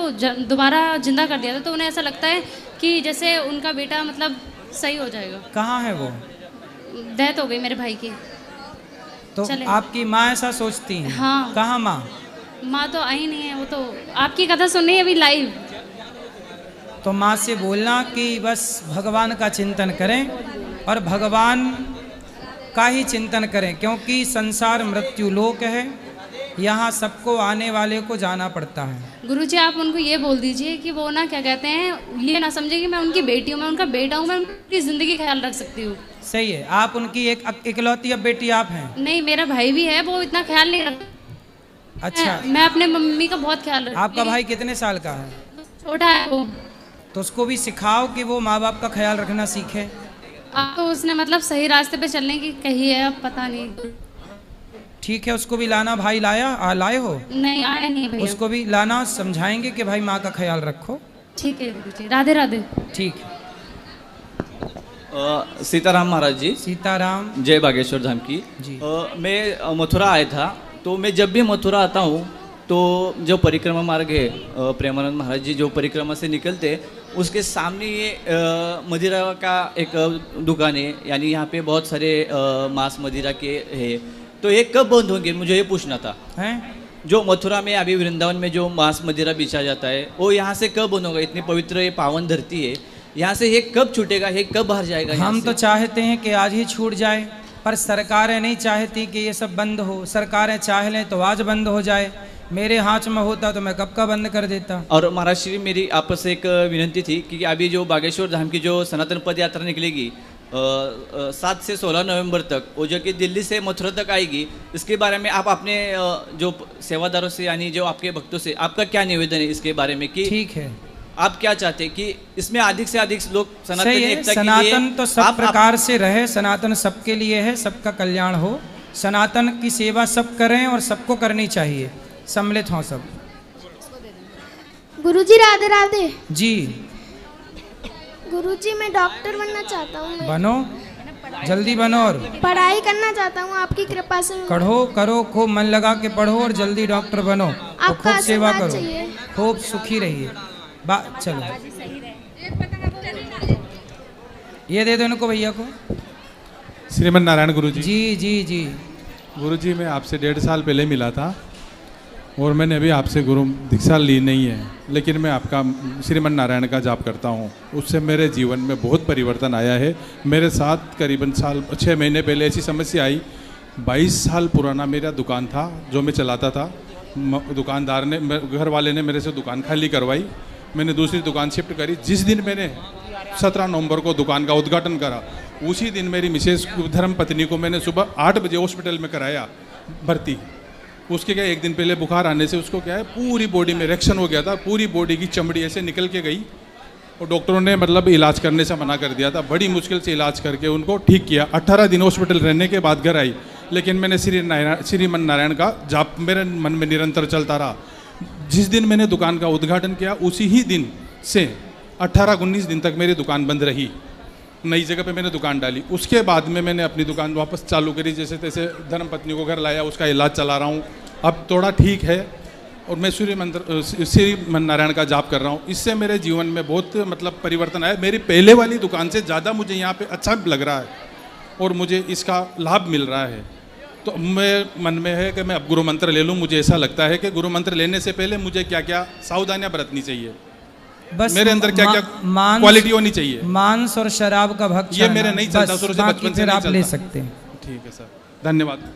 दोबारा जिंदा कर दिया था, तो उन्हें ऐसा लगता है कि जैसे उनका बेटा मतलब सही हो जाएगा। कहाँ है वो? डेथ हो गई मेरे भाई की। तो आपकी माँ ऐसा सोचती है? हाँ। कहाँ माँ? माँ तो आई नहीं है, वो तो आपकी कथा सुन रही है अभी लाइव। तो माँ से बोलना कि बस भगवान का चिंतन करें और भगवान का ही चिंतन करें, क्योंकि संसार मृत्यु लोक है, यहाँ सबको आने वाले को जाना पड़ता है। गुरुजी आप उनको ये बोल दीजिए कि वो ना क्या कहते हैं, ये ना समझे कि मैं उनकी बेटी हूँ, मैं उनका बेटा हूँ, मैं उनकी ज़िंदगी ख्याल रख सकती हूँ। सही है, आप उनकी एक इकलौती अब बेटी आप हैं। नहीं, मेरा भाई भी है, वो इतना ख्याल नहीं रखता। अच्छा। मैं अपने मम्मी का बहुत ख्याल रखती हूँ। आपका भाई कितने साल का है? छोटा है वो। तो उसको भी सिखाओ कि वो माँ बाप का ख्याल रखना सीखे। आप तो उसने मतलब सही रास्ते पे चलने की कही है, अब पता नहीं। ठीक है, उसको भी लाना। भाई लाए हो? नहीं, आया नहीं भैया। उसको भी लाना, समझाएंगे कि भाई माँ का ख्याल रखो। ठीक है गुरुजी, राधे राधे। ठीक है। सीताराम महाराज जी। सीताराम। जय बागेश्वर धाम की जी। मैं मथुरा आया था, तो मैं जब भी मथुरा आता हूँ तो जो परिक्रमा मार्ग है, प्रेमानंद महाराज जी जो परिक्रमा से निकलते, उसके सामने ये मदिरा का एक दुकान है, यानी यहाँ पे बहुत सारे मांस मदिरा के है, तो ये कब बंद होंगे, मुझे ये पूछना था। हैं? जो मथुरा में अभी वृंदावन में जो मांस मदिरा बेचा जाता है, वो यहाँ से कब बंद होगा? इतनी पवित्र ये पावन धरती है, यहाँ से ये कब छूटेगा, ये कब बाहर जाएगा? हम तो चाहते हैं कि आज ही छूट जाए, पर सरकारें नहीं चाहती कि ये सब बंद हो। सरकारें चाह लें तो आज बंद हो जाए, मेरे हाथ में होता तो मैं कब का बंद कर देता। और महाराज श्री, मेरी आपसे एक विनंती थी कि अभी जो बागेश्वर धाम की जो सनातन पद यात्रा निकलेगी 7 से 16 नवंबर तक, वो जो कि दिल्ली से मथुरा तक आएगी, इसके बारे में आप अपने जो सेवादारों से यानी जो आपके भक्तों से आपका क्या निवेदन है इसके बारे में कि ठीक है, आप क्या चाहते हैं कि इसमें अधिक से अधिक लोग सनातन एकता सनातन तो सब प्रकार से रहे, सनातन सबके लिए है, सबका कल्याण हो, सनातन की सेवा सब करें और सबको करनी चाहिए, सम्मिलित हों सब। गुरुजी राधे राधे। जी। गुरुजी मैं डॉक्टर बनना चाहता हूँ। बनो, जल्दी बनो और पढ़ाई करना चाहता हूँ, आपकी कृपा से। पढ़ो, करो, खूब मन लगा के पढ़ो और जल्दी डॉक्टर बनो, तो खूब सेवा करो, खूब सुखी रहिए। चलो ये दे दो इनको भैया को। श्रीमन नारायण गुरुजी। जी जी जी। गुरुजी मैं आपसे 1.5 साल पहले मिला था और मैंने अभी आपसे गुरु दीक्षा ली नहीं है, लेकिन मैं आपका श्रीमन नारायण का जाप करता हूँ, उससे मेरे जीवन में बहुत परिवर्तन आया है। मेरे साथ करीबन 6 महीने पहले ऐसी समस्या आई। 22 साल पुराना मेरा दुकान था जो मैं चलाता था, दुकानदार ने, घर वाले ने मेरे से दुकान खाली करवाई मैंने दूसरी दुकान शिफ्ट करी। जिस दिन मैंने 17 नवंबर को दुकान का उद्घाटन करा, उसी दिन मेरी मिसेस धर्म पत्नी को मैंने सुबह 8 बजे हॉस्पिटल में कराया भर्ती। उसके क्या एक दिन पहले बुखार आने से उसको क्या है पूरी बॉडी में रिएक्शन हो गया था, पूरी बॉडी की चमड़ी ऐसे निकल के गई और डॉक्टरों ने मतलब इलाज करने से मना कर दिया था। बड़ी मुश्किल से इलाज करके उनको ठीक किया। 18 दिन हॉस्पिटल रहने के बाद घर आई, लेकिन मैंने श्रीमन नारायण का जाप मेरे मन में निरंतर चलता रहा। जिस दिन मैंने दुकान का उद्घाटन किया उसी ही दिन से 18-19 दिन तक मेरी दुकान बंद रही। नई जगह पे मैंने दुकान डाली। उसके बाद में मैंने अपनी दुकान वापस चालू करी, जैसे तैसे धर्मपत्नी को घर लाया, उसका इलाज चला रहा हूँ। अब थोड़ा ठीक है और मैं श्रीमन नारायण का जाप कर रहा हूँ। इससे मेरे जीवन में बहुत मतलब परिवर्तन आया। मेरी पहले वाली दुकान से ज़्यादा मुझे यहाँ पे अच्छा लग रहा है और मुझे इसका लाभ मिल रहा है। तो मैं मन में है कि मैं अब गुरु मंत्र ले लूँ। मुझे ऐसा लगता है कि गुरु मंत्र लेने से पहले मुझे क्या क्या सावधानियाँ बरतनी चाहिए, बस मेरे अंदर क्या क्या क्वालिटी होनी चाहिए। मांस और शराब का भक्षण ये मेरे नहीं चलता, शुरू से बचपन से फिर नहीं आप ले चलता। सकते हैं। ठीक है सर, धन्यवाद।